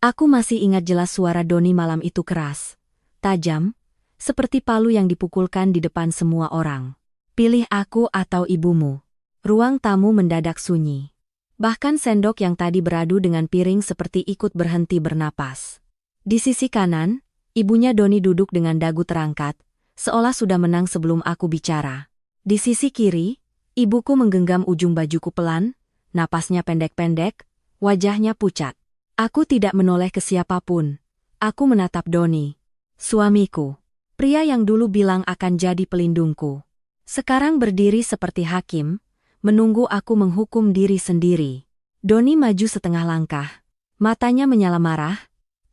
Aku masih ingat jelas suara Doni malam itu keras, tajam, seperti palu yang dipukulkan di depan semua orang. Pilih aku atau ibumu. Ruang tamu mendadak sunyi. Bahkan sendok yang tadi beradu dengan piring seperti ikut berhenti bernapas. Di sisi kanan, ibunya Doni duduk dengan dagu terangkat, seolah sudah menang sebelum aku bicara. Di sisi kiri, ibuku menggenggam ujung bajuku pelan, napasnya pendek-pendek, wajahnya pucat. Aku tidak menoleh ke siapapun. Aku menatap Doni, suamiku. Pria yang dulu bilang akan jadi pelindungku. Sekarang berdiri seperti hakim, menunggu aku menghukum diri sendiri. Doni maju setengah langkah. Matanya menyala marah,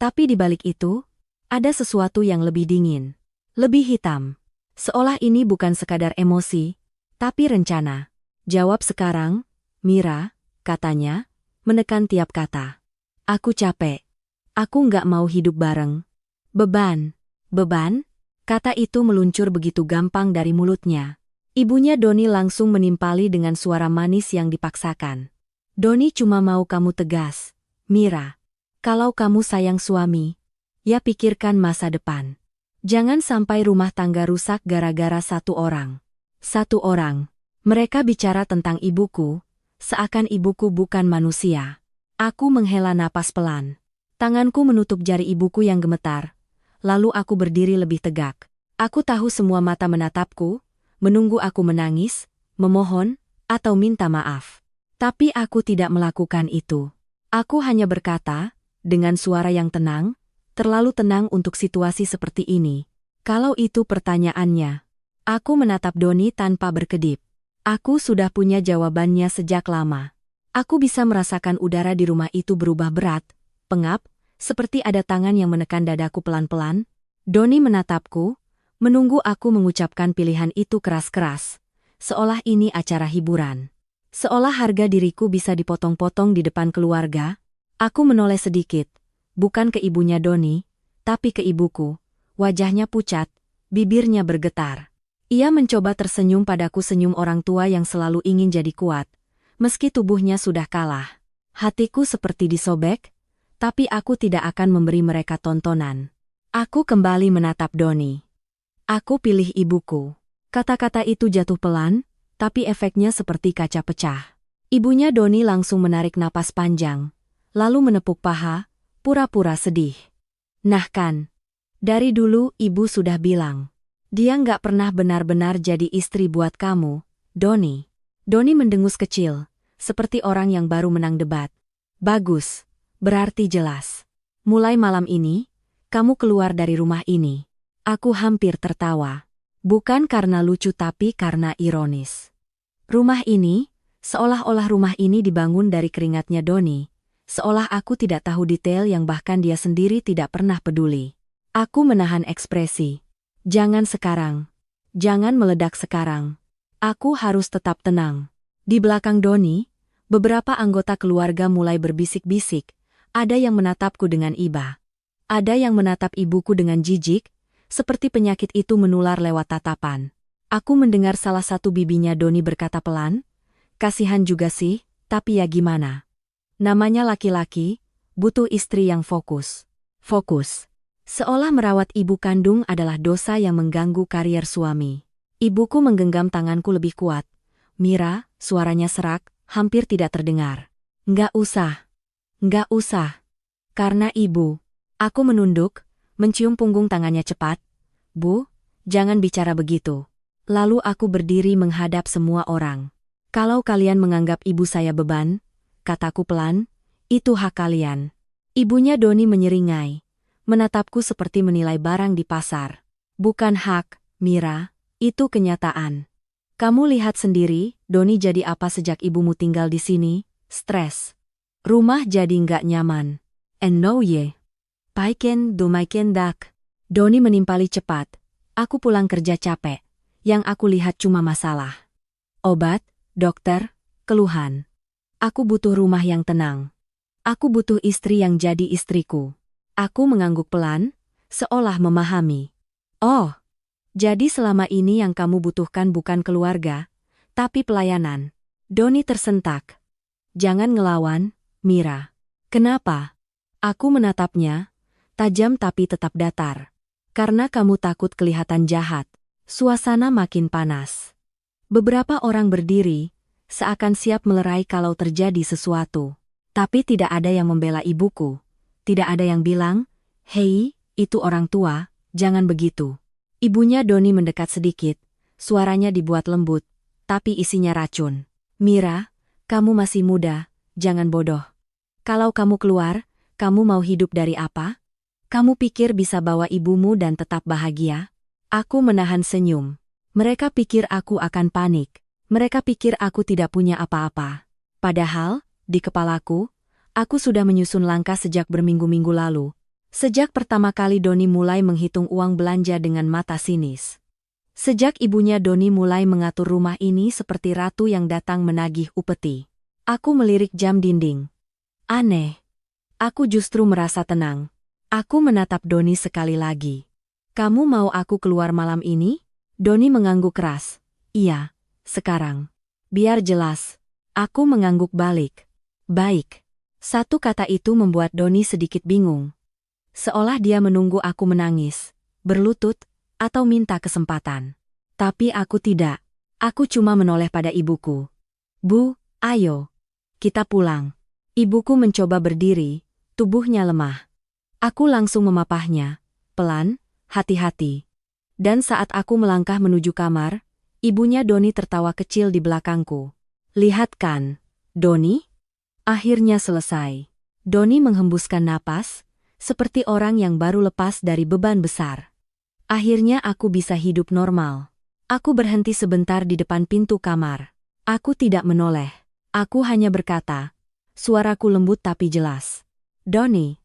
tapi di balik itu, ada sesuatu yang lebih dingin. Lebih hitam. Seolah ini bukan sekadar emosi, tapi rencana. Jawab sekarang, Mira, katanya, menekan tiap kata. Aku capek. Aku nggak mau hidup bareng. Beban. Beban? Kata itu meluncur begitu gampang dari mulutnya. Ibunya Doni langsung menimpali dengan suara manis yang dipaksakan. Doni cuma mau kamu tegas, Mira. Kalau kamu sayang suami, ya pikirkan masa depan. Jangan sampai rumah tangga rusak gara-gara satu orang. Satu orang. Mereka bicara tentang ibuku, seakan ibuku bukan manusia. Aku menghela napas pelan. Tanganku menutup jari ibuku yang gemetar. Lalu aku berdiri lebih tegak. Aku tahu semua mata menatapku, menunggu aku menangis, memohon, atau minta maaf. Tapi aku tidak melakukan itu. Aku hanya berkata, dengan suara yang tenang, terlalu tenang untuk situasi seperti ini. Kalau itu pertanyaannya. Aku menatap Doni tanpa berkedip. Aku sudah punya jawabannya sejak lama. Aku bisa merasakan udara di rumah itu berubah berat, pengap, seperti ada tangan yang menekan dadaku pelan-pelan. Doni menatapku, menunggu aku mengucapkan pilihan itu keras-keras, seolah ini acara hiburan. Seolah harga diriku bisa dipotong-potong di depan keluarga. Aku menoleh sedikit, bukan ke ibunya Doni, tapi ke ibuku. Wajahnya pucat, bibirnya bergetar. Ia mencoba tersenyum padaku, senyum orang tua yang selalu ingin jadi kuat. Meski tubuhnya sudah kalah, hatiku seperti disobek, tapi aku tidak akan memberi mereka tontonan. Aku kembali menatap Doni. Aku pilih ibuku. Kata-kata itu jatuh pelan, tapi efeknya seperti kaca pecah. Ibunya Doni langsung menarik napas panjang, lalu menepuk paha, pura-pura sedih. Nah kan, dari dulu ibu sudah bilang, dia nggak pernah benar-benar jadi istri buat kamu, Doni. Doni mendengus kecil, seperti orang yang baru menang debat. Bagus, berarti jelas. Mulai malam ini, kamu keluar dari rumah ini. Aku hampir tertawa. Bukan karena lucu tapi karena ironis. Rumah ini, seolah-olah rumah ini dibangun dari keringatnya Doni. Seolah aku tidak tahu detail yang bahkan dia sendiri tidak pernah peduli. Aku menahan ekspresi. Jangan sekarang. Jangan meledak sekarang. Aku harus tetap tenang. Di belakang Doni, beberapa anggota keluarga mulai berbisik-bisik. Ada yang menatapku dengan iba. Ada yang menatap ibuku dengan jijik, seperti penyakit itu menular lewat tatapan. Aku mendengar salah satu bibinya Doni berkata pelan, kasihan juga sih, tapi ya gimana. Namanya laki-laki, butuh istri yang fokus. Fokus. Seolah merawat ibu kandung adalah dosa yang mengganggu karier suami. Ibuku menggenggam tanganku lebih kuat. Mira, suaranya serak, hampir tidak terdengar. Nggak usah. Nggak usah. Karena ibu. Aku menunduk, mencium punggung tangannya cepat. Bu, jangan bicara begitu. Lalu aku berdiri menghadap semua orang. Kalau kalian menganggap ibu saya beban, kataku pelan, itu hak kalian. Ibunya Doni menyeringai, menatapku seperti menilai barang di pasar. Bukan hak, Mira. Itu kenyataan. Kamu lihat sendiri, Doni jadi apa sejak ibumu tinggal di sini? Stres. Rumah jadi nggak nyaman. And no ye. Paiken domaiken dak. Doni menimpali cepat. Aku pulang kerja capek. Yang aku lihat cuma masalah. Obat, dokter, keluhan. Aku butuh rumah yang tenang. Aku butuh istri yang jadi istriku. Aku mengangguk pelan, seolah memahami. Oh. Jadi selama ini yang kamu butuhkan bukan keluarga, tapi pelayanan. Doni tersentak. Jangan ngelawan, Mira. Kenapa? Aku menatapnya, tajam tapi tetap datar. Karena kamu takut kelihatan jahat. Suasana makin panas. Beberapa orang berdiri, seakan siap melerai kalau terjadi sesuatu. Tapi tidak ada yang membela ibuku. Tidak ada yang bilang, "Hei, itu orang tua, jangan begitu." Ibunya Doni mendekat sedikit, suaranya dibuat lembut, tapi isinya racun. "Mira, kamu masih muda, jangan bodoh. Kalau kamu keluar, kamu mau hidup dari apa? Kamu pikir bisa bawa ibumu dan tetap bahagia?" Aku menahan senyum. Mereka pikir aku akan panik. Mereka pikir aku tidak punya apa-apa. Padahal, di kepalaku, aku sudah menyusun langkah sejak berminggu-minggu lalu. Sejak pertama kali Doni mulai menghitung uang belanja dengan mata sinis. Sejak ibunya Doni mulai mengatur rumah ini seperti ratu yang datang menagih upeti. Aku melirik jam dinding. Aneh. Aku justru merasa tenang. Aku menatap Doni sekali lagi. "Kamu mau aku keluar malam ini?" Doni mengangguk keras. "Iya, sekarang." "Biar jelas." Aku mengangguk balik. "Baik." Satu kata itu membuat Doni sedikit bingung. Seolah dia menunggu aku menangis, berlutut, atau minta kesempatan. Tapi aku tidak. Aku cuma menoleh pada ibuku. "Bu, ayo. Kita pulang." Ibuku mencoba berdiri, tubuhnya lemah. Aku langsung memapahnya, pelan, hati-hati. Dan saat aku melangkah menuju kamar, ibunya Doni tertawa kecil di belakangku. "Lihat kan, Doni?" Akhirnya selesai. Doni menghembuskan napas, seperti orang yang baru lepas dari beban besar. Akhirnya aku bisa hidup normal. Aku berhenti sebentar di depan pintu kamar. Aku tidak menoleh. Aku hanya berkata, suaraku lembut tapi jelas. "Doni,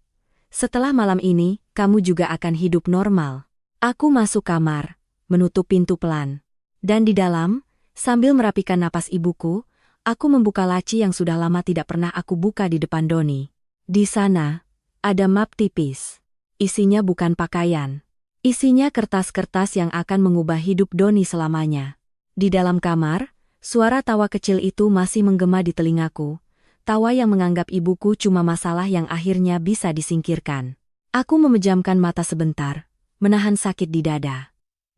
setelah malam ini, kamu juga akan hidup normal." Aku masuk kamar, menutup pintu pelan. Dan di dalam, sambil merapikan napas ibuku, aku membuka laci yang sudah lama tidak pernah aku buka di depan Doni. Di sana, ada map tipis. Isinya bukan pakaian. Isinya kertas-kertas yang akan mengubah hidup Doni selamanya. Di dalam kamar, suara tawa kecil itu masih menggema di telingaku. Tawa yang menganggap ibuku cuma masalah yang akhirnya bisa disingkirkan. Aku memejamkan mata sebentar, menahan sakit di dada.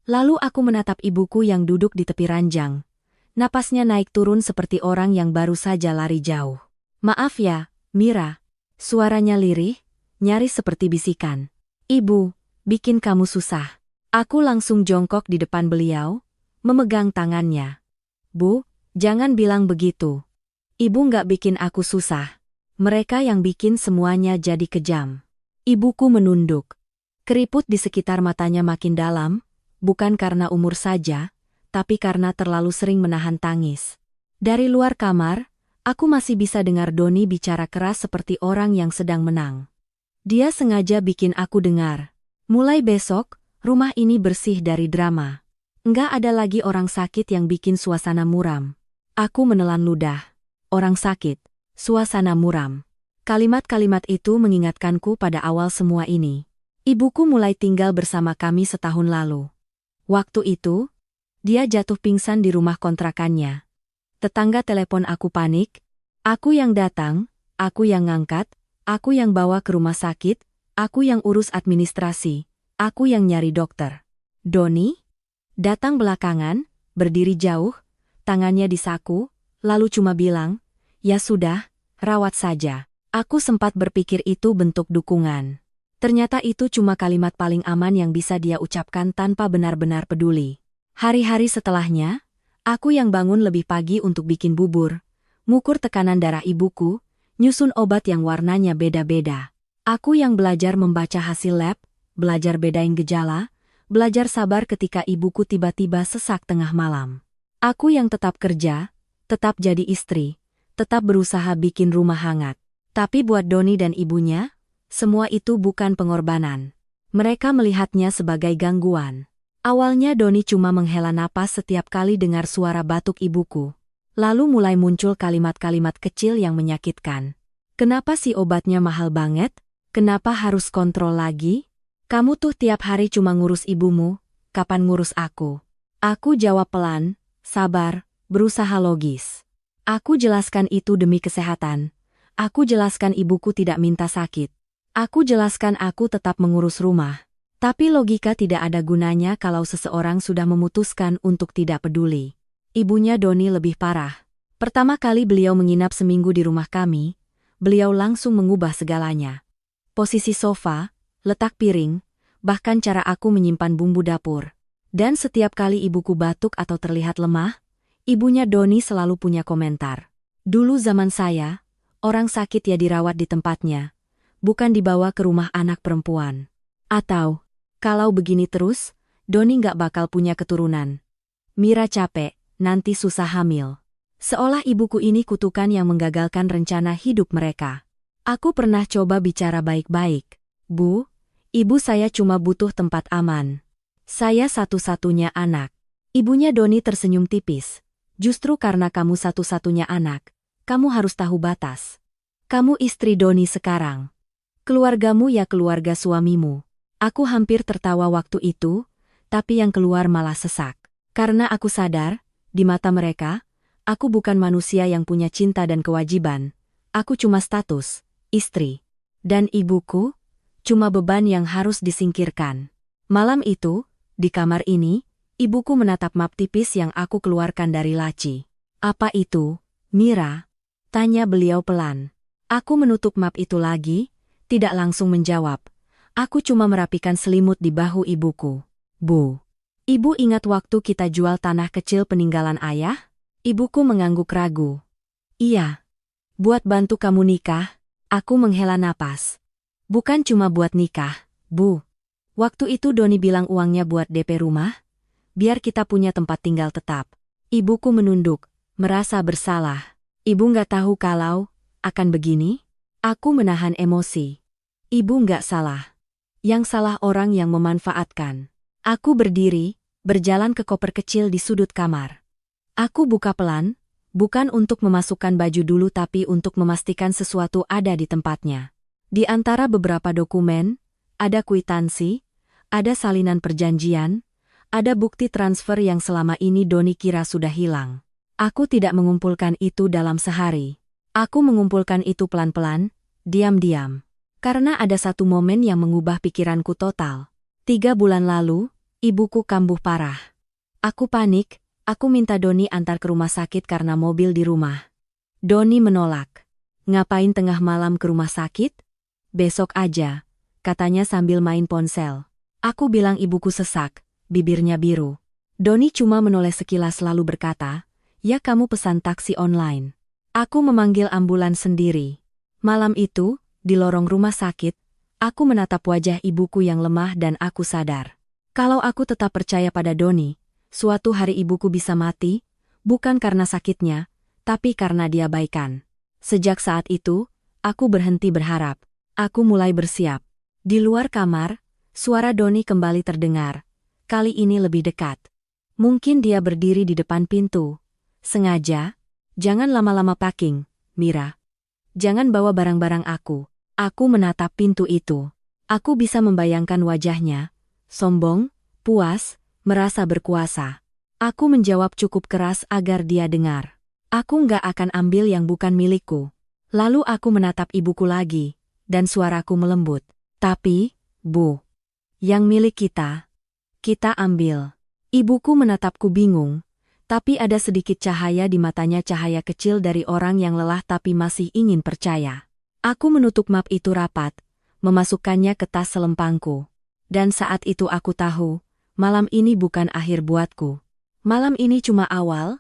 Lalu aku menatap ibuku yang duduk di tepi ranjang. Napasnya naik turun seperti orang yang baru saja lari jauh. "Maaf ya, Mira." Suaranya lirih, nyaris seperti bisikan. "Ibu, bikin kamu susah." Aku langsung jongkok di depan beliau, memegang tangannya. "Bu, jangan bilang begitu. Ibu nggak bikin aku susah. Mereka yang bikin semuanya jadi kejam." Ibuku menunduk. Keriput di sekitar matanya makin dalam, bukan karena umur saja, tapi karena terlalu sering menahan tangis. Dari luar kamar, aku masih bisa dengar Doni bicara keras seperti orang yang sedang menang. Dia sengaja bikin aku dengar. "Mulai besok, rumah ini bersih dari drama. Nggak ada lagi orang sakit yang bikin suasana muram." Aku menelan ludah. Orang sakit, suasana muram. Kalimat-kalimat itu mengingatkanku pada awal semua ini. Ibuku mulai tinggal bersama kami setahun lalu. Waktu itu, dia jatuh pingsan di rumah kontrakannya. Tetangga telepon aku panik. Aku yang datang, aku yang ngangkat, aku yang bawa ke rumah sakit, aku yang urus administrasi, aku yang nyari dokter. Doni datang belakangan, berdiri jauh, tangannya di saku, lalu cuma bilang, "Ya sudah, rawat saja." Aku sempat berpikir itu bentuk dukungan. Ternyata itu cuma kalimat paling aman yang bisa dia ucapkan tanpa benar-benar peduli. Hari-hari setelahnya, aku yang bangun lebih pagi untuk bikin bubur, ngukur tekanan darah ibuku, nyusun obat yang warnanya beda-beda. Aku yang belajar membaca hasil lab, belajar bedain gejala, belajar sabar ketika ibuku tiba-tiba sesak tengah malam. Aku yang tetap kerja, tetap jadi istri, tetap berusaha bikin rumah hangat. Tapi buat Doni dan ibunya, semua itu bukan pengorbanan. Mereka melihatnya sebagai gangguan. Awalnya Doni cuma menghela napas setiap kali dengar suara batuk ibuku. Lalu mulai muncul kalimat-kalimat kecil yang menyakitkan. "Kenapa sih obatnya mahal banget? Kenapa harus kontrol lagi? Kamu tuh tiap hari cuma ngurus ibumu, kapan ngurus aku?" Aku jawab pelan, sabar, berusaha logis. Aku jelaskan itu demi kesehatan. Aku jelaskan ibuku tidak minta sakit. Aku jelaskan aku tetap mengurus rumah. Tapi logika tidak ada gunanya kalau seseorang sudah memutuskan untuk tidak peduli. Ibunya Doni lebih parah. Pertama kali beliau menginap seminggu di rumah kami, beliau langsung mengubah segalanya. Posisi sofa, letak piring, bahkan cara aku menyimpan bumbu dapur. Dan setiap kali ibuku batuk atau terlihat lemah, ibunya Doni selalu punya komentar. Dulu zaman saya, orang sakit ya dirawat di tempatnya, bukan dibawa ke rumah anak perempuan. Atau, kalau begini terus, Doni nggak bakal punya keturunan. Mira capek, nanti susah hamil. Seolah ibuku ini kutukan yang menggagalkan rencana hidup mereka. Aku pernah coba bicara baik-baik. Bu, ibu saya cuma butuh tempat aman. Saya satu-satunya anak. Ibunya Doni tersenyum tipis. Justru karena kamu satu-satunya anak, kamu harus tahu batas. Kamu istri Doni sekarang. Keluargamu ya keluarga suamimu. Aku hampir tertawa waktu itu, tapi yang keluar malah sesak. Karena aku sadar, di mata mereka, aku bukan manusia yang punya cinta dan kewajiban. Aku cuma status, istri. Dan ibuku, cuma beban yang harus disingkirkan. Malam itu, di kamar ini, ibuku menatap map tipis yang aku keluarkan dari laci. Apa itu, Mira? Tanya beliau pelan. Aku menutup map itu lagi, tidak langsung menjawab. Aku cuma merapikan selimut di bahu ibuku. Bu, ibu ingat waktu kita jual tanah kecil peninggalan ayah? Ibuku mengangguk ragu. Iya. Buat bantu kamu nikah, aku menghela napas. Bukan cuma buat nikah, Bu. Waktu itu Doni bilang uangnya buat DP rumah, biar kita punya tempat tinggal tetap. Ibuku menunduk, merasa bersalah. Ibu nggak tahu kalau akan begini? Aku menahan emosi. Ibu nggak salah. Yang salah orang yang memanfaatkan. Aku berdiri, berjalan ke koper kecil di sudut kamar. Aku buka pelan, bukan untuk memasukkan baju dulu tapi untuk memastikan sesuatu ada di tempatnya. Di antara beberapa dokumen, ada kwitansi, ada salinan perjanjian, ada bukti transfer yang selama ini Doni kira sudah hilang. Aku tidak mengumpulkan itu dalam sehari. Aku mengumpulkan itu pelan-pelan, diam-diam. Karena ada satu momen yang mengubah pikiranku total. 3 bulan lalu, ibuku kambuh parah. Aku panik, aku minta Doni antar ke rumah sakit karena mobil di rumah. Doni menolak. Ngapain tengah malam ke rumah sakit? Besok aja, katanya sambil main ponsel. Aku bilang ibuku sesak, bibirnya biru. Doni cuma menoleh sekilas lalu berkata, ya kamu pesan taksi online. Aku memanggil ambulans sendiri. Malam itu, di lorong rumah sakit, aku menatap wajah ibuku yang lemah dan aku sadar. Kalau aku tetap percaya pada Doni, suatu hari ibuku bisa mati, bukan karena sakitnya, tapi karena diabaikan. Sejak saat itu, aku berhenti berharap. Aku mulai bersiap. Di luar kamar, suara Doni kembali terdengar. Kali ini lebih dekat. Mungkin dia berdiri di depan pintu. Sengaja, jangan lama-lama packing, Mira. Jangan bawa barang-barang aku. Aku menatap pintu itu. Aku bisa membayangkan wajahnya. Sombong, puas, merasa berkuasa. Aku menjawab cukup keras agar dia dengar. Aku nggak akan ambil yang bukan milikku. Lalu aku menatap ibuku lagi, dan suaraku melembut. Tapi, Bu, yang milik kita ambil. Ibuku menatapku bingung, tapi ada sedikit cahaya di matanya, cahaya kecil dari orang yang lelah tapi masih ingin percaya. Aku menutup map itu rapat, memasukkannya ke tas selempangku. Dan saat itu aku tahu, malam ini bukan akhir buatku. Malam ini cuma awal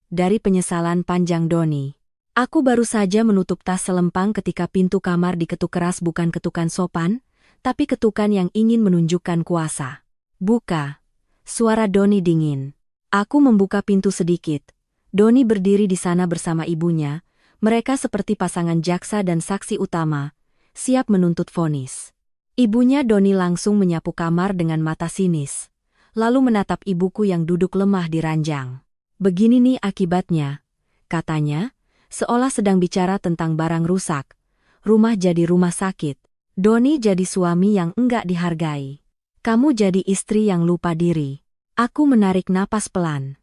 dari penyesalan panjang Doni. Aku baru saja menutup tas selempang ketika pintu kamar diketuk keras, bukan ketukan sopan, tapi ketukan yang ingin menunjukkan kuasa. Buka. Suara Doni dingin. Aku membuka pintu sedikit. Doni berdiri di sana bersama ibunya. Mereka seperti pasangan jaksa dan saksi utama, siap menuntut vonis. Ibunya Doni langsung menyapu kamar dengan mata sinis, lalu menatap ibuku yang duduk lemah di ranjang. Begini nih akibatnya, katanya, seolah sedang bicara tentang barang rusak. Rumah jadi rumah sakit. Doni jadi suami yang enggak dihargai. Kamu jadi istri yang lupa diri. Aku menarik napas pelan.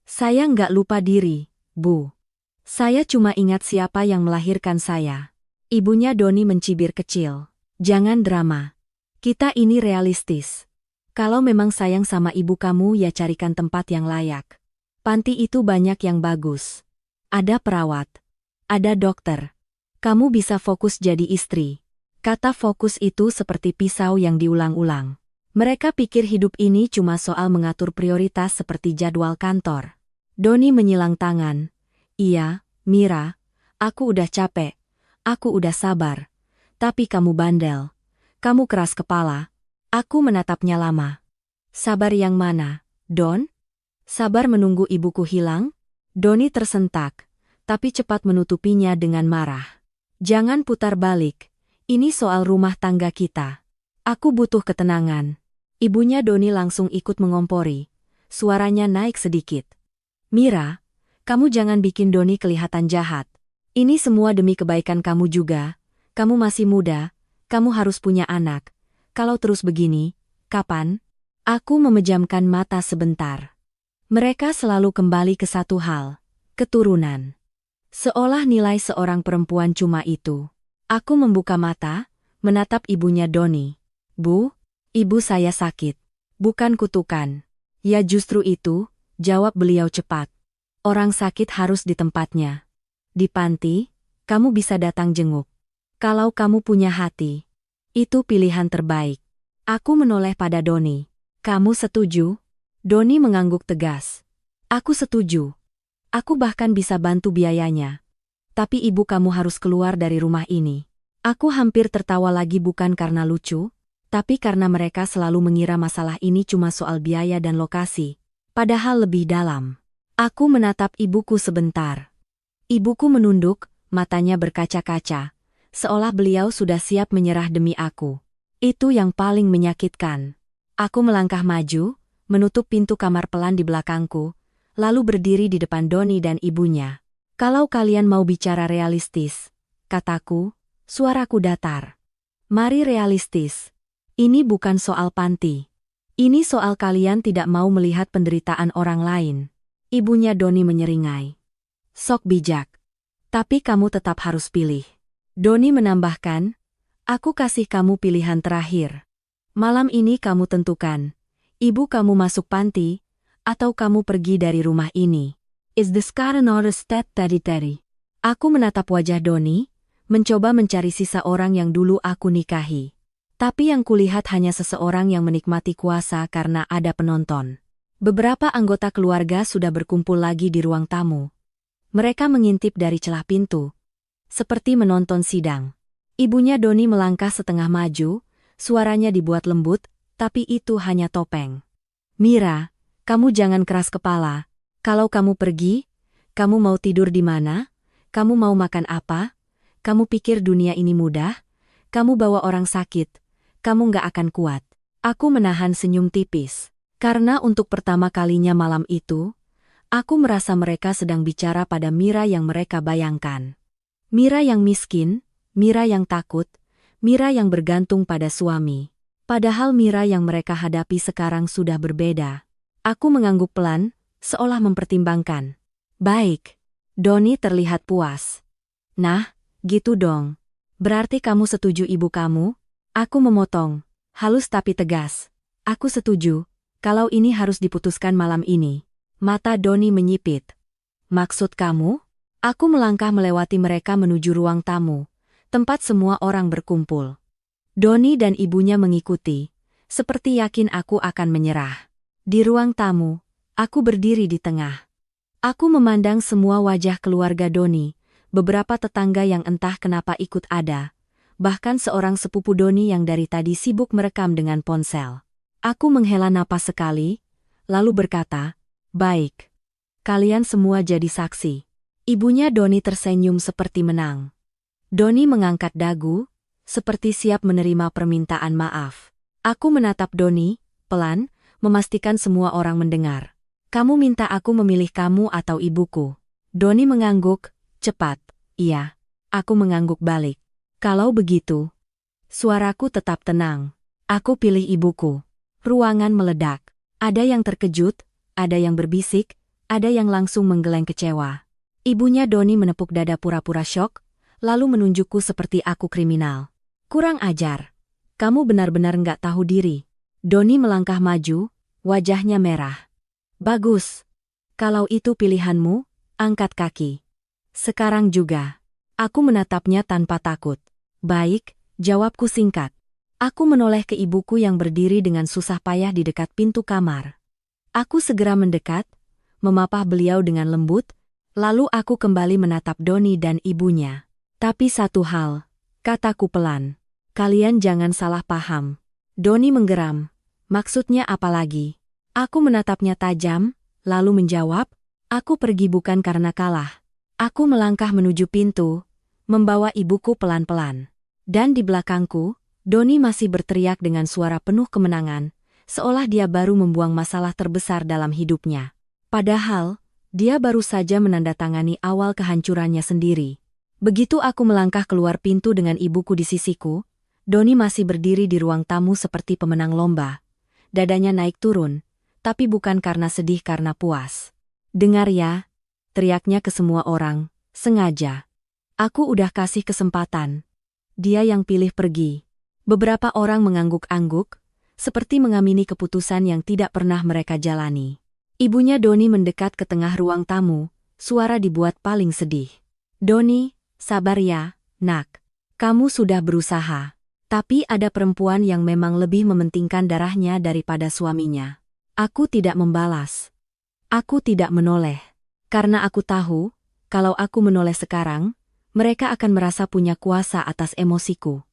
Saya enggak lupa diri, Bu. Saya cuma ingat siapa yang melahirkan saya. Ibunya Doni mencibir kecil. Jangan drama. Kita ini realistis. Kalau memang sayang sama ibu kamu ya carikan tempat yang layak. Panti itu banyak yang bagus. Ada perawat. Ada dokter. Kamu bisa fokus jadi istri. Kata fokus itu seperti pisau yang diulang-ulang. Mereka pikir hidup ini cuma soal mengatur prioritas seperti jadwal kantor. Doni menyilang tangan. Iya, Mira. Aku udah capek. Aku udah sabar. Tapi kamu bandel. Kamu keras kepala. Aku menatapnya lama. Sabar yang mana, Don? Sabar menunggu ibuku hilang? Doni tersentak, tapi cepat menutupinya dengan marah. Jangan putar balik. Ini soal rumah tangga kita. Aku butuh ketenangan. Ibunya Doni langsung ikut mengompori. Suaranya naik sedikit. Mira, kamu jangan bikin Doni kelihatan jahat. Ini semua demi kebaikan kamu juga. Kamu masih muda, kamu harus punya anak. Kalau terus begini, kapan? Aku memejamkan mata sebentar. Mereka selalu kembali ke satu hal, keturunan. Seolah nilai seorang perempuan cuma itu. Aku membuka mata, menatap ibunya Doni. Bu, ibu saya sakit. Bukan kutukan. Ya justru itu, jawab beliau cepat. Orang sakit harus di tempatnya. Di panti, kamu bisa datang jenguk. Kalau kamu punya hati, itu pilihan terbaik. Aku menoleh pada Doni. Kamu setuju? Doni mengangguk tegas. Aku setuju. Aku bahkan bisa bantu biayanya. Tapi ibu kamu harus keluar dari rumah ini. Aku hampir tertawa lagi bukan karena lucu, tapi karena mereka selalu mengira masalah ini cuma soal biaya dan lokasi. Padahal lebih dalam. Aku menatap ibuku sebentar. Ibuku menunduk, matanya berkaca-kaca. Seolah beliau sudah siap menyerah demi aku. Itu yang paling menyakitkan. Aku melangkah maju, menutup pintu kamar pelan di belakangku, lalu berdiri di depan Doni dan ibunya. Kalau kalian mau bicara realistis, kataku, suaraku datar. Mari realistis. Ini bukan soal panti. Ini soal kalian tidak mau melihat penderitaan orang lain. Ibunya Doni menyeringai. Sok bijak. Tapi kamu tetap harus pilih. Doni menambahkan, aku kasih kamu pilihan terakhir. Malam ini kamu tentukan, ibu kamu masuk panti, atau kamu pergi dari rumah ini. Is the scar not a stat tadi? Aku menatap wajah Doni, mencoba mencari sisa orang yang dulu aku nikahi. Tapi yang kulihat hanya seseorang yang menikmati kuasa karena ada penonton. Beberapa anggota keluarga sudah berkumpul lagi di ruang tamu. Mereka mengintip dari celah pintu. Seperti menonton sidang. Ibunya Doni melangkah setengah maju, suaranya dibuat lembut, tapi itu hanya topeng. Mira, kamu jangan keras kepala. Kalau kamu pergi, kamu mau tidur di mana? Kamu mau makan apa? Kamu pikir dunia ini mudah? Kamu bawa orang sakit. Kamu nggak akan kuat. Aku menahan senyum tipis. Karena untuk pertama kalinya malam itu, aku merasa mereka sedang bicara pada Mira yang mereka bayangkan. Mira yang miskin, Mira yang takut, Mira yang bergantung pada suami. Padahal Mira yang mereka hadapi sekarang sudah berbeda. Aku mengangguk pelan, seolah mempertimbangkan. Baik. Doni terlihat puas. Nah, gitu dong. Berarti kamu setuju ibu kamu? Aku memotong, halus tapi tegas. Aku setuju, kalau ini harus diputuskan malam ini. Mata Doni menyipit. Maksud kamu? Aku melangkah melewati mereka menuju ruang tamu, tempat semua orang berkumpul. Doni dan ibunya mengikuti, seperti yakin aku akan menyerah. Di ruang tamu, aku berdiri di tengah. Aku memandang semua wajah keluarga Doni, beberapa tetangga yang entah kenapa ikut ada, bahkan seorang sepupu Doni yang dari tadi sibuk merekam dengan ponsel. Aku menghela napas sekali, lalu berkata, baik. Kalian semua jadi saksi. Ibunya Doni tersenyum seperti menang. Doni mengangkat dagu, seperti siap menerima permintaan maaf. Aku menatap Doni, pelan, memastikan semua orang mendengar. Kamu minta aku memilih kamu atau ibuku? Doni mengangguk, cepat. Iya. Aku mengangguk balik. Kalau begitu, suaraku tetap tenang. Aku pilih ibuku. Ruangan meledak. Ada yang terkejut, ada yang berbisik, ada yang langsung menggeleng kecewa. Ibunya Doni menepuk dada pura-pura syok, lalu menunjukku seperti aku kriminal. Kurang ajar. Kamu benar-benar nggak tahu diri. Doni melangkah maju, wajahnya merah. Bagus. Kalau itu pilihanmu, angkat kaki. Sekarang juga. Aku menatapnya tanpa takut. Baik, jawabku singkat. Aku menoleh ke ibuku yang berdiri dengan susah payah di dekat pintu kamar. Aku segera mendekat, memapah beliau dengan lembut, lalu aku kembali menatap Doni dan ibunya. Tapi satu hal, kataku pelan. Kalian jangan salah paham. Doni menggeram. Maksudnya apa lagi? Aku menatapnya tajam, lalu menjawab, aku pergi bukan karena kalah. Aku melangkah menuju pintu, membawa ibuku pelan-pelan. Dan di belakangku, Doni masih berteriak dengan suara penuh kemenangan, seolah dia baru membuang masalah terbesar dalam hidupnya. Padahal, dia baru saja menandatangani awal kehancurannya sendiri. Begitu aku melangkah keluar pintu dengan ibuku di sisiku, Doni masih berdiri di ruang tamu seperti pemenang lomba. Dadanya naik turun, tapi bukan karena sedih karena puas. Dengar ya, teriaknya ke semua orang, sengaja. Aku udah kasih kesempatan. Dia yang pilih pergi. Beberapa orang mengangguk-angguk, seperti mengamini keputusan yang tidak pernah mereka jalani. Ibunya Doni mendekat ke tengah ruang tamu, suara dibuat paling sedih. Doni, sabar ya, nak. Kamu sudah berusaha. Tapi ada perempuan yang memang lebih mementingkan darahnya daripada suaminya. Aku tidak membalas. Aku tidak menoleh. Karena aku tahu, kalau aku menoleh sekarang, mereka akan merasa punya kuasa atas emosiku.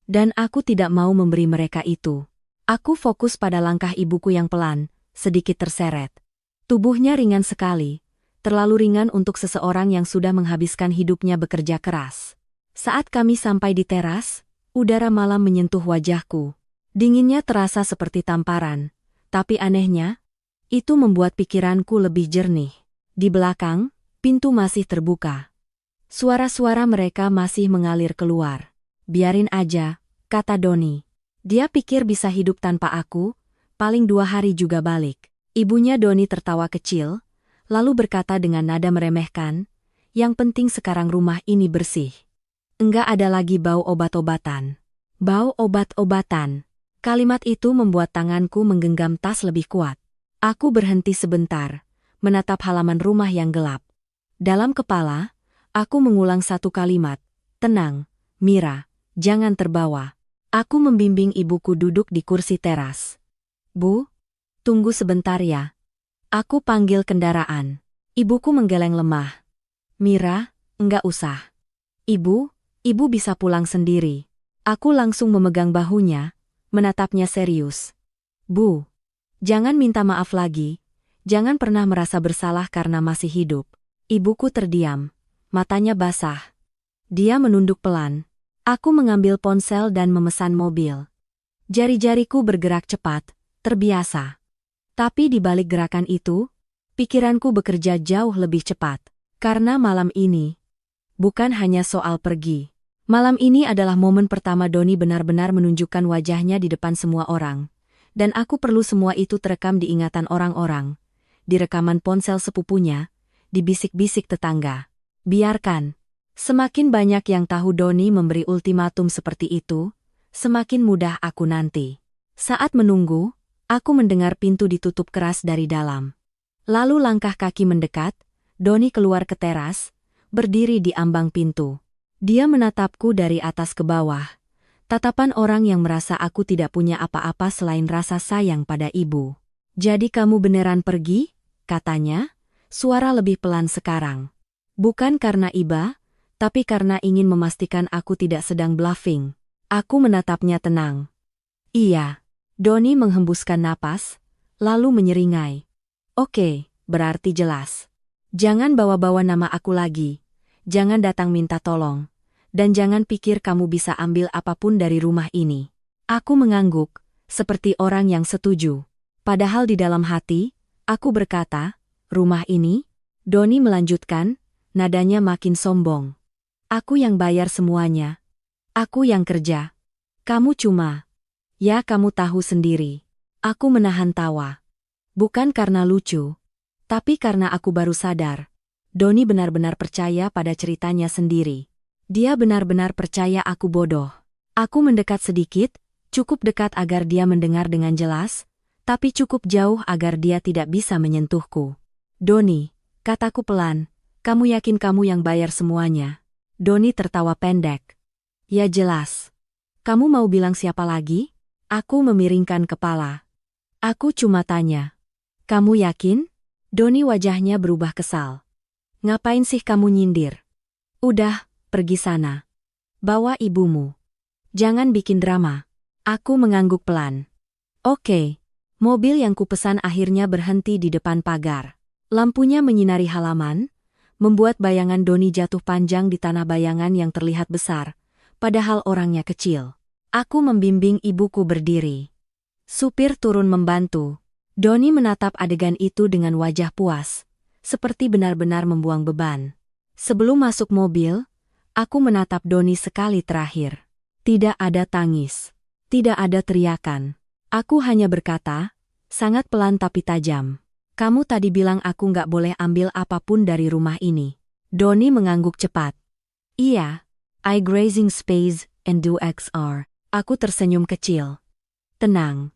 Dan aku tidak mau memberi mereka itu. Aku fokus pada langkah ibuku yang pelan, sedikit terseret. Tubuhnya ringan sekali, terlalu ringan untuk seseorang yang sudah menghabiskan hidupnya bekerja keras. Saat kami sampai di teras, udara malam menyentuh wajahku. Dinginnya terasa seperti tamparan, tapi anehnya, itu membuat pikiranku lebih jernih. Di belakang, pintu masih terbuka. Suara-suara mereka masih mengalir keluar. Biarin aja, kata Doni. Dia pikir bisa hidup tanpa aku, paling 2 hari juga balik. Ibunya Doni tertawa kecil, lalu berkata dengan nada meremehkan, yang penting sekarang rumah ini bersih. Enggak ada lagi bau obat-obatan. Bau obat-obatan. Kalimat itu membuat tanganku menggenggam tas lebih kuat. Aku berhenti sebentar, menatap halaman rumah yang gelap. Dalam kepala, aku mengulang satu kalimat, tenang, Mira, jangan terbawa. Aku membimbing ibuku duduk di kursi teras. Bu, tunggu sebentar ya. Aku panggil kendaraan. Ibuku menggeleng lemah. Mira, enggak usah. Ibu bisa pulang sendiri. Aku langsung memegang bahunya, menatapnya serius. Bu, jangan minta maaf lagi. Jangan pernah merasa bersalah karena masih hidup. Ibuku terdiam, matanya basah. Dia menunduk pelan. Aku mengambil ponsel dan memesan mobil. Jari-jariku bergerak cepat, terbiasa. Tapi di balik gerakan itu, pikiranku bekerja jauh lebih cepat. Karena malam ini, bukan hanya soal pergi. Malam ini adalah momen pertama Doni benar-benar menunjukkan wajahnya di depan semua orang. Dan aku perlu semua itu terekam di ingatan orang-orang. Di rekaman ponsel sepupunya, di bisik-bisik tetangga. Biarkan. Semakin banyak yang tahu Doni memberi ultimatum seperti itu, semakin mudah aku nanti. Saat menunggu, aku mendengar pintu ditutup keras dari dalam. Lalu langkah kaki mendekat, Doni keluar ke teras, berdiri di ambang pintu. Dia menatapku dari atas ke bawah. Tatapan orang yang merasa aku tidak punya apa-apa selain rasa sayang pada ibu. Jadi kamu beneran pergi? Katanya, suara lebih pelan sekarang. Bukan karena iba, tapi karena ingin memastikan aku tidak sedang bluffing. Aku menatapnya tenang. Iya. Doni menghembuskan napas, lalu menyeringai. Oke, berarti jelas. Jangan bawa-bawa nama aku lagi. Jangan datang minta tolong. Dan jangan pikir kamu bisa ambil apapun dari rumah ini. Aku mengangguk, seperti orang yang setuju. Padahal di dalam hati, aku berkata, rumah ini? Doni melanjutkan, nadanya makin sombong. Aku yang bayar semuanya. Aku yang kerja. Kamu cuma. Ya kamu tahu sendiri. Aku menahan tawa. Bukan karena lucu. Tapi karena aku baru sadar. Doni benar-benar percaya pada ceritanya sendiri. Dia benar-benar percaya aku bodoh. Aku mendekat sedikit, Cukup dekat agar dia mendengar dengan jelas, tapi cukup jauh agar dia tidak bisa menyentuhku. Doni, kataku pelan, kamu yakin kamu yang bayar semuanya? Doni tertawa pendek. Ya jelas. Kamu mau bilang siapa lagi? Aku memiringkan kepala. Aku cuma tanya. Kamu yakin? Doni wajahnya berubah kesal. Ngapain sih kamu nyindir? Udah, pergi sana. Bawa ibumu. Jangan bikin drama. Aku mengangguk pelan. Oke. Mobil yang kupesan akhirnya berhenti di depan pagar. Lampunya menyinari halaman, membuat bayangan Doni jatuh panjang di tanah bayangan yang terlihat besar, padahal orangnya kecil. Aku membimbing ibuku berdiri. Supir turun membantu. Doni menatap adegan itu dengan wajah puas, seperti benar-benar membuang beban. Sebelum masuk mobil, aku menatap Doni sekali terakhir. Tidak ada tangis. Tidak ada teriakan. Aku hanya berkata, sangat pelan tapi tajam. Kamu tadi bilang aku nggak boleh ambil apapun dari rumah ini. Doni mengangguk cepat. Iya, I grazing space and do XR. Aku tersenyum kecil. Tenang.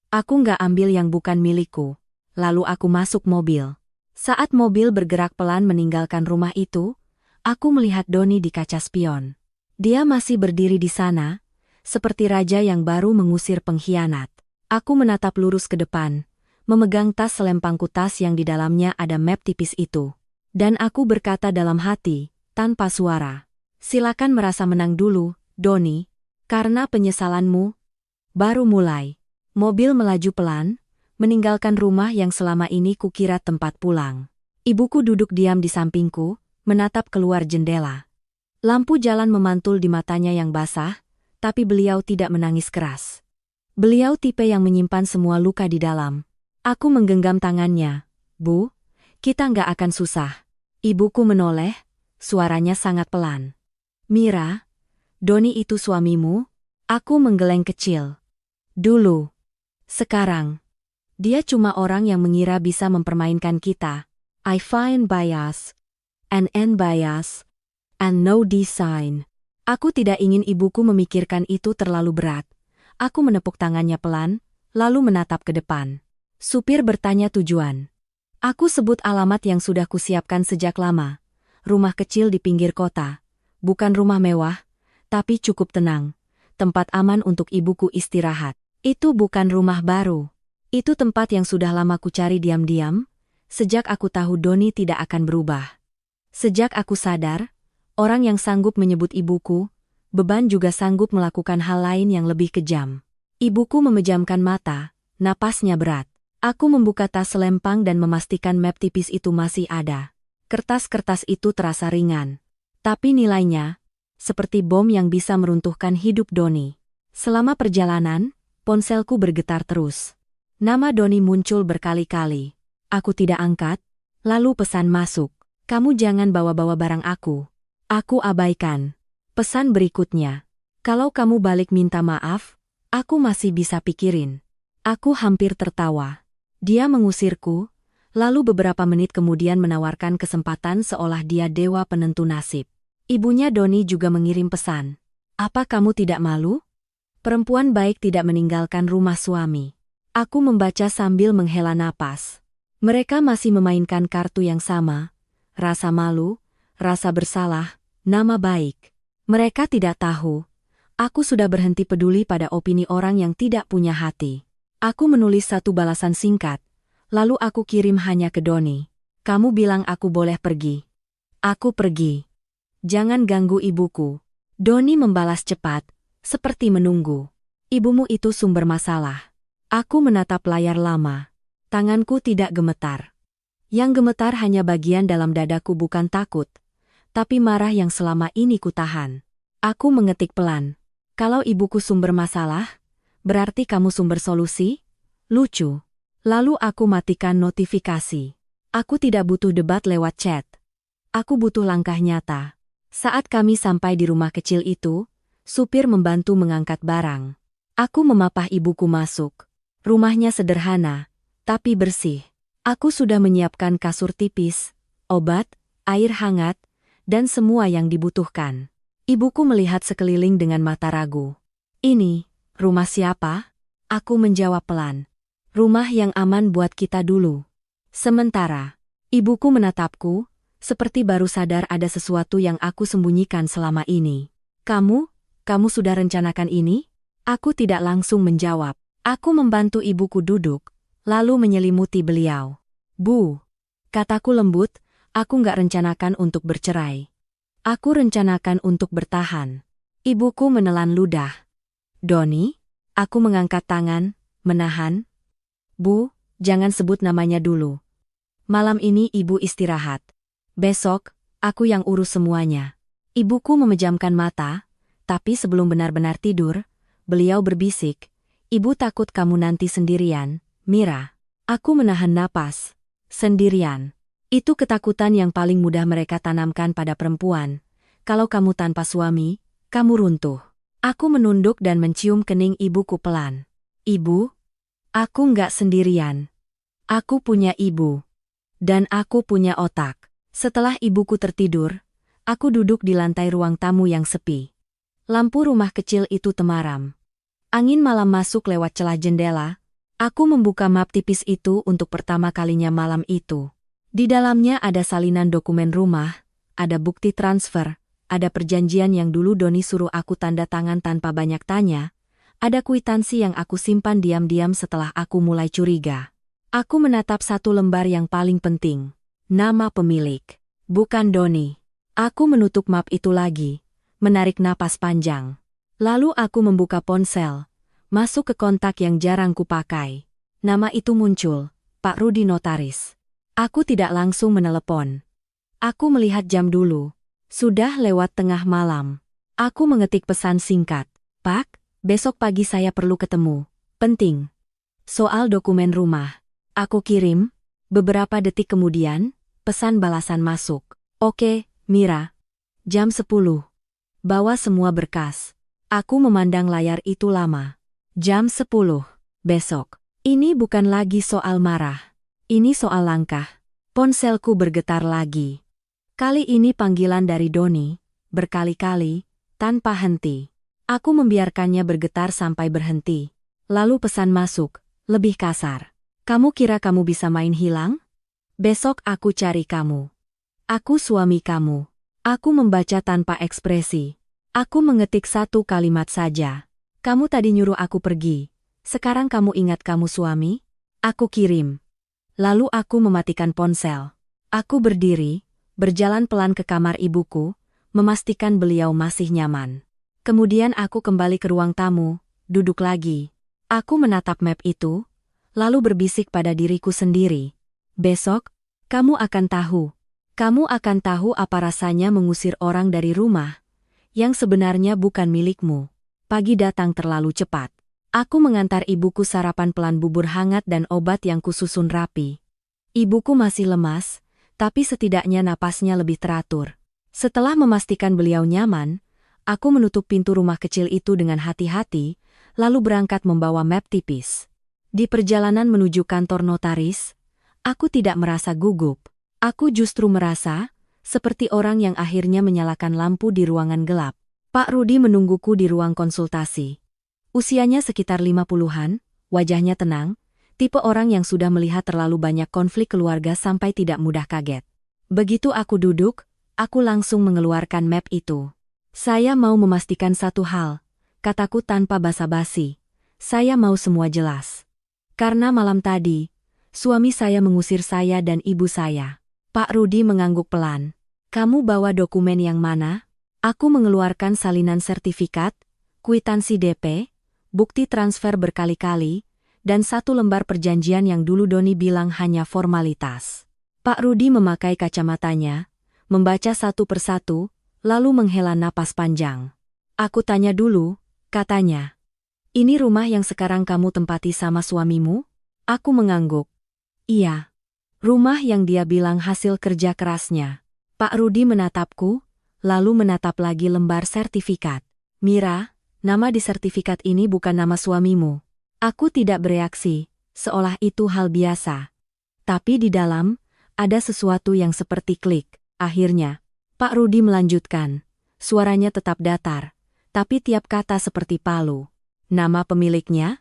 Aku nggak ambil yang bukan milikku. Lalu aku masuk mobil. Saat mobil bergerak pelan meninggalkan rumah itu, aku melihat Doni di kaca spion. Dia masih berdiri di sana, seperti raja yang baru mengusir pengkhianat. Aku menatap lurus ke depan, memegang tas selempangku tas yang di dalamnya ada map tipis itu. Dan aku berkata dalam hati, tanpa suara. Silakan merasa menang dulu, Doni, karena penyesalanmu baru mulai. Mobil melaju pelan, meninggalkan rumah yang selama ini kukira tempat pulang. Ibuku duduk diam di sampingku, menatap keluar jendela. Lampu jalan memantul di matanya yang basah, tapi beliau tidak menangis keras. Beliau tipe yang menyimpan semua luka di dalam. Aku menggenggam tangannya. Bu, kita nggak akan susah. Ibuku menoleh, suaranya sangat pelan. Mira, Doni itu suamimu? Aku menggeleng kecil. Dulu. Sekarang. Dia cuma orang yang mengira bisa mempermainkan kita. I find bias. And end bias. And no design. Aku tidak ingin ibuku memikirkan itu terlalu berat. Aku menepuk tangannya pelan, lalu menatap ke depan. Supir bertanya tujuan. Aku sebut alamat yang sudah kusiapkan sejak lama. Rumah kecil di pinggir kota. Bukan rumah mewah, tapi cukup tenang. Tempat aman untuk ibuku istirahat. Itu bukan rumah baru. Itu tempat yang sudah lama ku cari diam-diam, sejak aku tahu Doni tidak akan berubah. Sejak aku sadar, orang yang sanggup menyebut ibuku, beban juga sanggup melakukan hal lain yang lebih kejam. Ibuku memejamkan mata, napasnya berat. Aku membuka tas selempang dan memastikan map tipis itu masih ada. Kertas-kertas itu terasa ringan. Tapi nilainya, seperti bom yang bisa meruntuhkan hidup Doni. Selama perjalanan, ponselku bergetar terus. Nama Doni muncul berkali-kali. Aku tidak angkat, lalu pesan masuk. Kamu jangan bawa-bawa barang aku. Aku abaikan. Pesan berikutnya. Kalau kamu balik minta maaf, aku masih bisa pikirin. Aku hampir tertawa. Dia mengusirku, lalu beberapa menit kemudian menawarkan kesempatan seolah dia dewa penentu nasib. Ibunya Doni juga mengirim pesan. Apa kamu tidak malu? Perempuan baik tidak meninggalkan rumah suami. Aku membaca sambil menghela napas. Mereka masih memainkan kartu yang sama. Rasa malu, rasa bersalah, nama baik. Mereka tidak tahu. Aku sudah berhenti peduli pada opini orang yang tidak punya hati. Aku menulis satu balasan singkat, lalu aku kirim hanya ke Doni. Kamu bilang aku boleh pergi. Aku pergi. Jangan ganggu ibuku. Doni membalas cepat, seperti menunggu. Ibumu itu sumber masalah. Aku menatap layar lama. Tanganku tidak gemetar. Yang gemetar hanya bagian dalam dadaku bukan takut, tapi marah yang selama ini kutahan. Aku mengetik pelan. Kalau ibuku sumber masalah, berarti kamu sumber solusi? Lucu. Lalu aku matikan notifikasi. Aku tidak butuh debat lewat chat. Aku butuh langkah nyata. Saat kami sampai di rumah kecil itu, supir membantu mengangkat barang. Aku memapah ibuku masuk. Rumahnya sederhana, tapi bersih. Aku sudah menyiapkan kasur tipis, obat, air hangat, dan semua yang dibutuhkan. Ibuku melihat sekeliling dengan mata ragu. Ini, Rumah siapa? Aku menjawab pelan. Rumah yang aman buat kita dulu. Sementara, ibuku menatapku, seperti baru sadar ada sesuatu yang aku sembunyikan selama ini. Kamu sudah rencanakan ini? Aku tidak langsung menjawab. Aku membantu ibuku duduk, lalu menyelimuti beliau. Bu, kataku lembut, aku nggak rencanakan untuk bercerai. Aku rencanakan untuk bertahan. Ibuku menelan ludah. Doni? Aku mengangkat tangan, menahan. Bu, jangan sebut namanya dulu. Malam ini ibu istirahat. Besok, aku yang urus semuanya. Ibuku memejamkan mata, tapi sebelum benar-benar tidur, beliau berbisik, Ibu takut kamu nanti sendirian, Mira. Aku menahan napas. Sendirian. Itu ketakutan yang paling mudah mereka tanamkan pada perempuan. Kalau kamu tanpa suami, kamu runtuh. Aku menunduk dan mencium kening ibuku pelan. Ibu? Aku nggak sendirian. Aku punya ibu. Dan aku punya otak. Setelah ibuku tertidur, aku duduk di lantai ruang tamu yang sepi. Lampu rumah kecil itu temaram. Angin malam masuk lewat celah jendela. Aku membuka map tipis itu untuk pertama kalinya malam itu. Di dalamnya ada salinan dokumen rumah, ada bukti transfer, ada perjanjian yang dulu Doni suruh aku tanda tangan tanpa banyak tanya, ada kwitansi yang aku simpan diam-diam setelah aku mulai curiga. Aku menatap satu lembar yang paling penting. Nama pemilik. Bukan Doni. Aku menutup map itu lagi, menarik napas panjang. Lalu aku membuka ponsel, masuk ke kontak yang jarang kupakai. Nama itu muncul, Pak Rudi Notaris. Aku tidak langsung menelepon. Aku melihat jam dulu. Sudah lewat tengah malam. Aku mengetik pesan singkat. Pak, besok pagi saya perlu ketemu. Penting. Soal dokumen rumah. Aku kirim. Beberapa detik kemudian, pesan balasan masuk. Oke, Mira. Jam 10. Bawa semua berkas. Aku memandang layar itu lama. Jam 10. Besok. Ini bukan lagi soal marah. Ini soal langkah. Ponselku bergetar lagi. Kali ini panggilan dari Doni, berkali-kali, tanpa henti. Aku membiarkannya bergetar sampai berhenti. Lalu pesan masuk, lebih kasar. Kamu kira kamu bisa main hilang? Besok aku cari kamu. Aku suami kamu. Aku membaca tanpa ekspresi. Aku mengetik satu kalimat saja. Kamu tadi nyuruh aku pergi. Sekarang kamu ingat kamu suami? Aku kirim. Lalu aku mematikan ponsel. Aku berdiri, berjalan pelan ke kamar ibuku, memastikan beliau masih nyaman. Kemudian aku kembali ke ruang tamu, duduk lagi. Aku menatap map itu, lalu berbisik pada diriku sendiri. Besok, kamu akan tahu. Kamu akan tahu apa rasanya mengusir orang dari rumah yang sebenarnya bukan milikmu. Pagi datang terlalu cepat. Aku mengantar ibuku sarapan pelan bubur hangat dan obat yang kususun rapi. Ibuku masih lemas, tapi setidaknya napasnya lebih teratur. Setelah memastikan beliau nyaman, aku menutup pintu rumah kecil itu dengan hati-hati, lalu berangkat membawa map tipis. Di perjalanan menuju kantor notaris, aku tidak merasa gugup. Aku justru merasa seperti orang yang akhirnya menyalakan lampu di ruangan gelap. Pak Rudi menungguku di ruang konsultasi. Usianya sekitar 50-an, wajahnya tenang, tipe orang yang sudah melihat terlalu banyak konflik keluarga sampai tidak mudah kaget. Begitu aku duduk, aku langsung mengeluarkan map itu. Saya mau memastikan satu hal, kataku tanpa basa-basi. Saya mau semua jelas. Karena malam tadi, suami saya mengusir saya dan ibu saya. Pak Rudi mengangguk pelan. Kamu bawa dokumen yang mana? Aku mengeluarkan salinan sertifikat, kwitansi DP, bukti transfer berkali-kali, dan satu lembar perjanjian yang dulu Doni bilang hanya formalitas. Pak Rudi memakai kacamatanya, membaca satu persatu, lalu menghela napas panjang. Aku tanya dulu, katanya. Ini rumah yang sekarang kamu tempati sama suamimu? Aku mengangguk. Iya. Rumah yang dia bilang hasil kerja kerasnya. Pak Rudi menatapku, lalu menatap lagi lembar sertifikat. Mira, nama di sertifikat ini bukan nama suamimu. Aku tidak bereaksi, seolah itu hal biasa. Tapi di dalam, ada sesuatu yang seperti klik. Akhirnya, Pak Rudi melanjutkan. Suaranya tetap datar, tapi tiap kata seperti palu. Nama pemiliknya?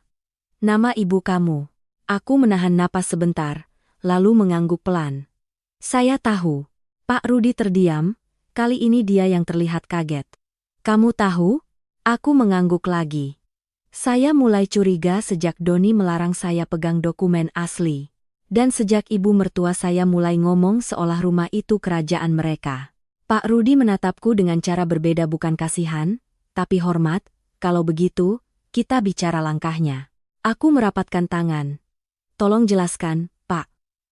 Nama ibu kamu. Aku menahan napas sebentar, lalu mengangguk pelan. Saya tahu. Pak Rudi terdiam, kali ini dia yang terlihat kaget. Kamu tahu? Aku mengangguk lagi. Saya mulai curiga sejak Doni melarang saya pegang dokumen asli. Dan sejak ibu mertua saya mulai ngomong seolah rumah itu kerajaan mereka. Pak Rudi menatapku dengan cara berbeda, bukan kasihan, tapi hormat. Kalau begitu, kita bicara langkahnya. Aku merapatkan tangan. Tolong jelaskan, Pak.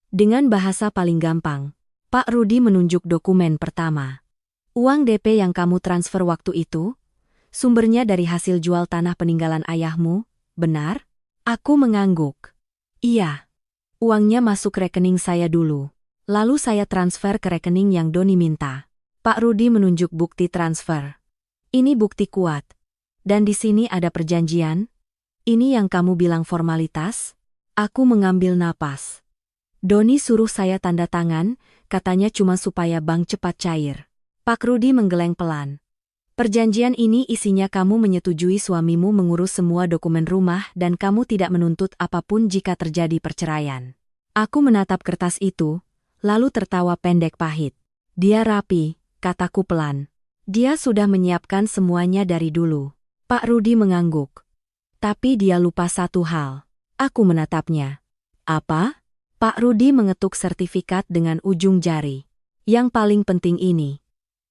Dengan bahasa paling gampang. Pak Rudi menunjuk dokumen pertama. Uang DP yang kamu transfer waktu itu? Sumbernya dari hasil jual tanah peninggalan ayahmu, benar? Aku mengangguk. Iya. Uangnya masuk rekening saya dulu. Lalu saya transfer ke rekening yang Doni minta. Pak Rudi menunjuk bukti transfer. Ini bukti kuat. Dan di sini ada perjanjian. Ini yang kamu bilang formalitas? Aku mengambil napas. Doni suruh saya tanda tangan, katanya cuma supaya bank cepat cair. Pak Rudi menggeleng pelan. Perjanjian ini isinya kamu menyetujui suamimu mengurus semua dokumen rumah dan kamu tidak menuntut apapun jika terjadi perceraian. Aku menatap kertas itu, lalu tertawa pendek pahit. Dia rapi, kataku pelan. Dia sudah menyiapkan semuanya dari dulu. Pak Rudi mengangguk. Tapi dia lupa satu hal. Aku menatapnya. Apa? Pak Rudi mengetuk sertifikat dengan ujung jari. Yang paling penting ini.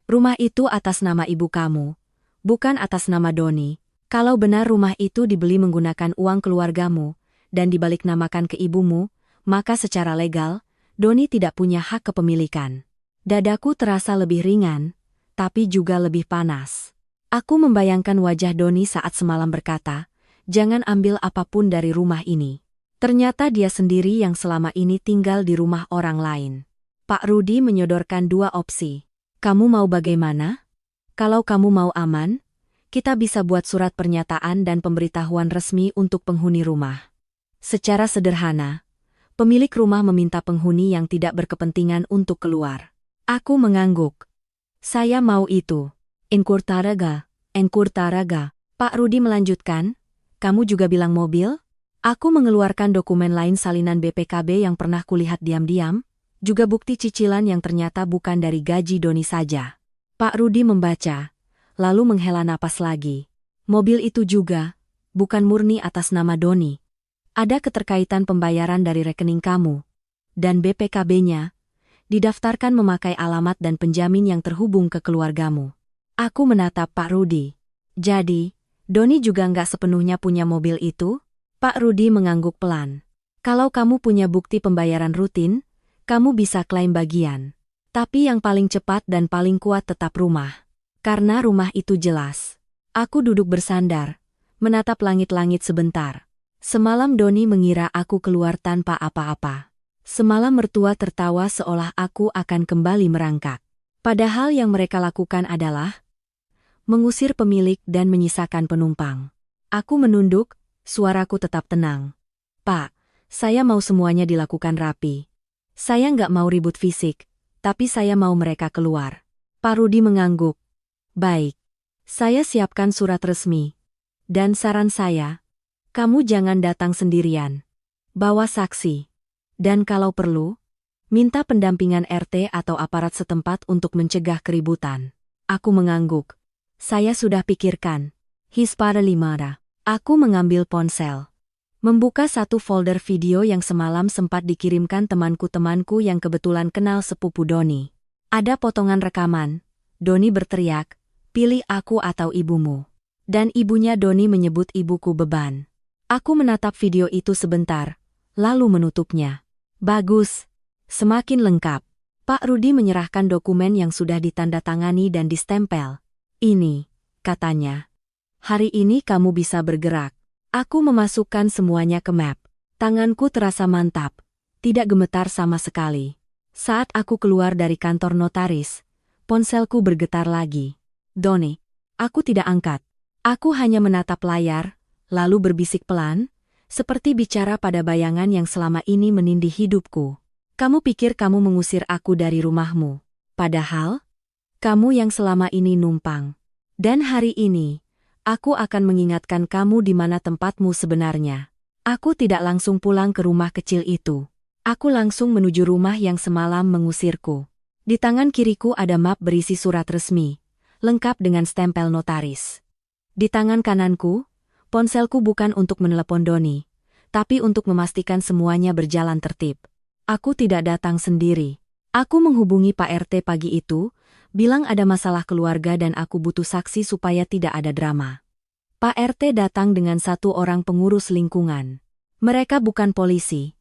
Rumah itu atas nama ibu kamu, bukan atas nama Doni. Kalau benar rumah itu dibeli menggunakan uang keluargamu, dan dibaliknamakan ke ibumu, maka secara legal, Doni tidak punya hak kepemilikan. Dadaku terasa lebih ringan, tapi juga lebih panas. Aku membayangkan wajah Doni saat semalam berkata, jangan ambil apapun dari rumah ini. Ternyata dia sendiri yang selama ini tinggal di rumah orang lain. Pak Rudi menyodorkan dua opsi. Kamu mau bagaimana? Kalau kamu mau aman, kita bisa buat surat pernyataan dan pemberitahuan resmi untuk penghuni rumah. Secara sederhana, pemilik rumah meminta penghuni yang tidak berkepentingan untuk keluar. Aku mengangguk. Saya mau itu. Enkurtaraga. Pak Rudi melanjutkan, kamu juga bilang mobil? Aku mengeluarkan dokumen lain salinan BPKB yang pernah kulihat diam-diam, juga bukti cicilan yang ternyata bukan dari gaji Doni saja. Pak Rudi membaca, lalu menghela napas lagi. Mobil itu juga, bukan murni atas nama Doni. Ada keterkaitan pembayaran dari rekening kamu. Dan BPKB-nya, didaftarkan memakai alamat dan penjamin yang terhubung ke keluargamu. Aku menatap Pak Rudi. Jadi, Doni juga nggak sepenuhnya punya mobil itu? Pak Rudi mengangguk pelan. Kalau kamu punya bukti pembayaran rutin, kamu bisa klaim bagian. Tapi yang paling cepat dan paling kuat tetap rumah. Karena rumah itu jelas. Aku duduk bersandar, menatap langit-langit sebentar. Semalam Doni mengira aku keluar tanpa apa-apa. Semalam mertua tertawa seolah aku akan kembali merangkak. Padahal yang mereka lakukan adalah mengusir pemilik dan menyisakan penumpang. Aku menunduk, suaraku tetap tenang. Pak, saya mau semuanya dilakukan rapi. Saya nggak mau ribut fisik, tapi saya mau mereka keluar. Pak Rudi mengangguk. Baik. Saya siapkan surat resmi. Dan saran saya, kamu jangan datang sendirian. Bawa saksi. Dan kalau perlu, minta pendampingan RT atau aparat setempat untuk mencegah keributan. Aku mengangguk. Saya sudah pikirkan. Hispara Limara. Aku mengambil ponsel. Membuka satu folder video yang semalam sempat dikirimkan temanku-temanku yang kebetulan kenal sepupu Doni. Ada potongan rekaman. Doni berteriak, pilih aku atau ibumu. Dan ibunya Doni menyebut ibuku beban. Aku menatap video itu sebentar, lalu menutupnya. Bagus. Semakin lengkap. Pak Rudi menyerahkan dokumen yang sudah ditandatangani dan distempel. Ini, katanya. Hari ini kamu bisa bergerak. Aku memasukkan semuanya ke map. Tanganku terasa mantap, tidak gemetar sama sekali. Saat aku keluar dari kantor notaris, ponselku bergetar lagi. Doni, aku tidak angkat. Aku hanya menatap layar, lalu berbisik pelan, seperti bicara pada bayangan yang selama ini menindih hidupku. Kamu pikir kamu mengusir aku dari rumahmu. Padahal, kamu yang selama ini numpang. Dan hari ini, Aku akan mengingatkan kamu di mana tempatmu sebenarnya. Aku tidak langsung pulang ke rumah kecil itu. Aku langsung menuju rumah yang semalam mengusirku. Di tangan kiriku ada map berisi surat resmi, lengkap dengan stempel notaris. Di tangan kananku, ponselku bukan untuk menelepon Doni, tapi untuk memastikan semuanya berjalan tertib. Aku tidak datang sendiri. Aku menghubungi Pak RT pagi itu, bilang ada masalah keluarga dan aku butuh saksi supaya tidak ada drama. Pak RT datang dengan satu orang pengurus lingkungan. Mereka bukan polisi,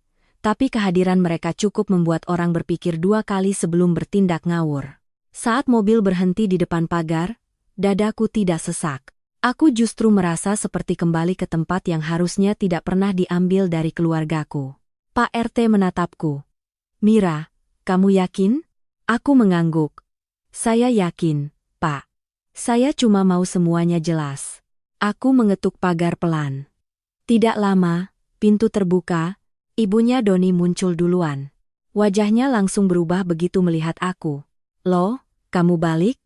tapi kehadiran mereka cukup membuat orang berpikir dua kali sebelum bertindak ngawur. Saat mobil berhenti di depan pagar, dadaku tidak sesak. Aku justru merasa seperti kembali ke tempat yang harusnya tidak pernah diambil dari keluargaku. Pak RT menatapku. Mira, kamu yakin? Aku mengangguk. Saya yakin, Pak. Saya cuma mau semuanya jelas. Aku mengetuk pagar pelan. Tidak lama, pintu terbuka. Ibunya Doni muncul duluan. Wajahnya langsung berubah begitu melihat aku. Loh, kamu balik?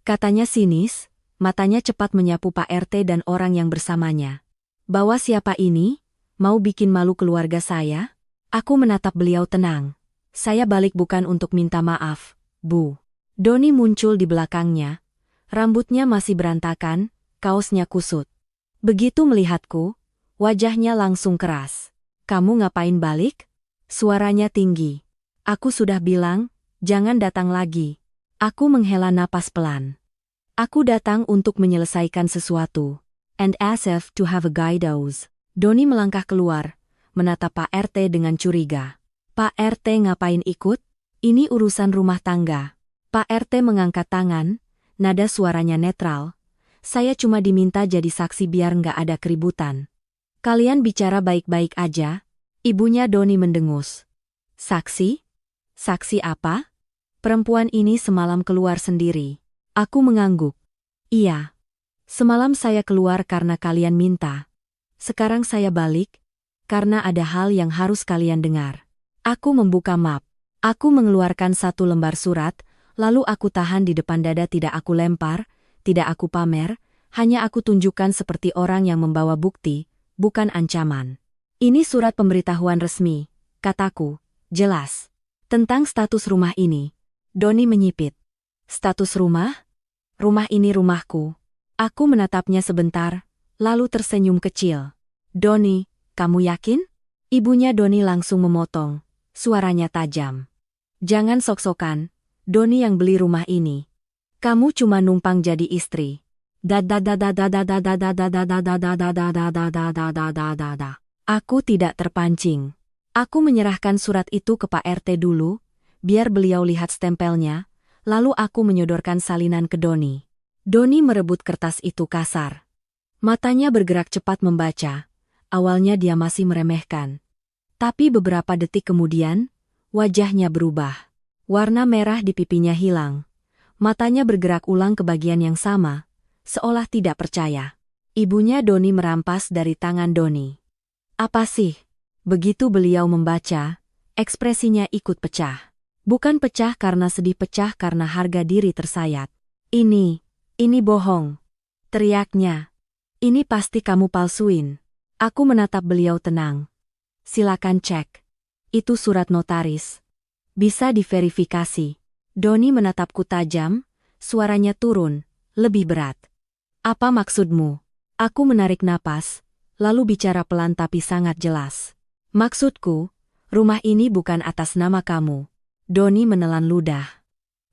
Katanya sinis, matanya cepat menyapu Pak RT dan orang yang bersamanya. Bawa siapa ini? Mau bikin malu keluarga saya? Aku menatap beliau tenang. Saya balik bukan untuk minta maaf, Bu. Doni muncul di belakangnya. Rambutnya masih berantakan, kaosnya kusut. Begitu melihatku, wajahnya langsung keras. Kamu ngapain balik? Suaranya tinggi. Aku sudah bilang, jangan datang lagi. Aku menghela napas pelan. Aku datang untuk menyelesaikan sesuatu. And as if to have a guidance. Doni melangkah keluar, menatap Pak RT dengan curiga. Pak RT ngapain ikut? Ini urusan rumah tangga. Pak RT mengangkat tangan, nada suaranya netral. Saya cuma diminta jadi saksi biar nggak ada keributan. Kalian bicara baik-baik aja, ibunya Doni mendengus. Saksi? Saksi apa? Perempuan ini semalam keluar sendiri. Aku mengangguk. Iya. Semalam saya keluar karena kalian minta. Sekarang saya balik, karena ada hal yang harus kalian dengar. Aku membuka map. Aku mengeluarkan satu lembar surat, lalu aku tahan di depan dada, tidak aku lempar, tidak aku pamer, hanya aku tunjukkan seperti orang yang membawa bukti. Bukan ancaman. Ini surat pemberitahuan resmi, kataku, jelas. Tentang status rumah ini. Doni menyipit. Status rumah? Rumah ini rumahku. Aku menatapnya sebentar, lalu tersenyum kecil. Doni, kamu yakin? Ibunya Doni langsung memotong, suaranya tajam. Jangan sok-sokan, Doni yang beli rumah ini. Kamu cuma numpang jadi istri. Aku tidak terpancing. Aku menyerahkan surat itu ke Pak RT dulu, biar beliau lihat stempelnya, lalu aku menyodorkan salinan ke Doni. Doni merebut kertas itu kasar. Matanya bergerak cepat membaca. Awalnya dia masih meremehkan. Tapi beberapa detik kemudian, wajahnya berubah. Warna merah di pipinya hilang. Matanya bergerak ulang ke bagian yang sama. Seolah tidak percaya. Ibunya Doni merampas dari tangan Doni. Apa sih? Begitu beliau membaca, ekspresinya ikut pecah. Bukan pecah karena sedih, pecah karena harga diri tersayat. Ini bohong. Teriaknya. Ini pasti kamu palsuin. Aku menatap beliau tenang. Silakan cek. Itu surat notaris. Bisa diverifikasi. Doni menatapku tajam, suaranya turun, lebih berat. Apa maksudmu? Aku menarik napas, lalu bicara pelan tapi sangat jelas. Maksudku, rumah ini bukan atas nama kamu. Doni menelan ludah.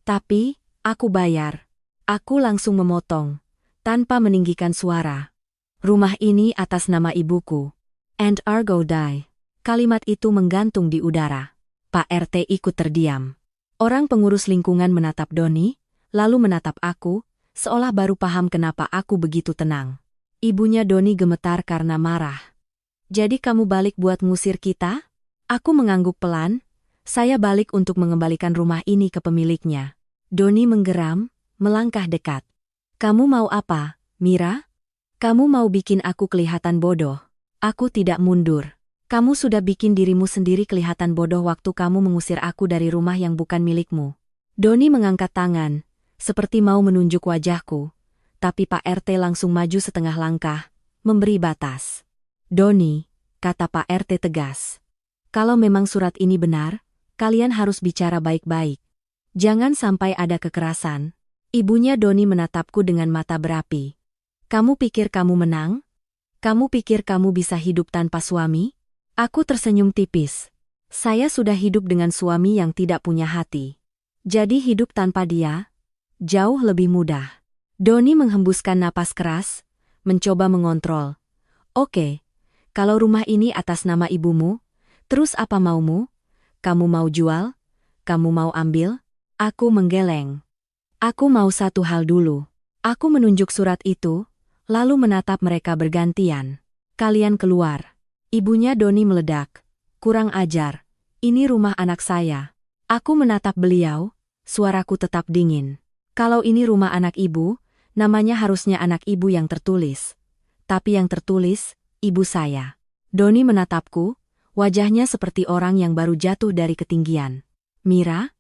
Tapi, aku bayar. Aku langsung memotong, tanpa meninggikan suara. Rumah ini atas nama ibuku. And Argo die. Kalimat itu menggantung di udara. Pak RT ikut terdiam. Orang pengurus lingkungan menatap Doni, lalu menatap aku, seolah baru paham kenapa aku begitu tenang. Ibunya Doni gemetar karena marah. Jadi kamu balik buat ngusir kita? Aku mengangguk pelan, saya balik untuk mengembalikan rumah ini ke pemiliknya. Doni menggeram, melangkah dekat. Kamu mau apa, Mira? Kamu mau bikin aku kelihatan bodoh? Aku tidak mundur. Kamu sudah bikin dirimu sendiri kelihatan bodoh waktu kamu mengusir aku dari rumah yang bukan milikmu. Doni mengangkat tangan, seperti mau menunjuk wajahku, tapi Pak RT langsung maju setengah langkah, memberi batas. Doni, kata Pak RT tegas. Kalau memang surat ini benar, kalian harus bicara baik-baik. Jangan sampai ada kekerasan. Ibunya Doni menatapku dengan mata berapi. Kamu pikir kamu menang? Kamu pikir kamu bisa hidup tanpa suami? Aku tersenyum tipis. Saya sudah hidup dengan suami yang tidak punya hati. Jadi hidup tanpa dia, jauh lebih mudah. Doni menghembuskan napas keras, mencoba mengontrol. Oke, kalau rumah ini atas nama ibumu, terus apa maumu? Kamu mau jual? Kamu mau ambil? Aku menggeleng. Aku mau satu hal dulu. Aku menunjuk surat itu, lalu menatap mereka bergantian. Kalian keluar. Ibunya Doni meledak. Kurang ajar. Ini rumah anak saya. Aku menatap beliau, suaraku tetap dingin. Kalau ini rumah anak ibu, namanya harusnya anak ibu yang tertulis. Tapi yang tertulis, ibu saya. Doni menatapku, wajahnya seperti orang yang baru jatuh dari ketinggian. Mira,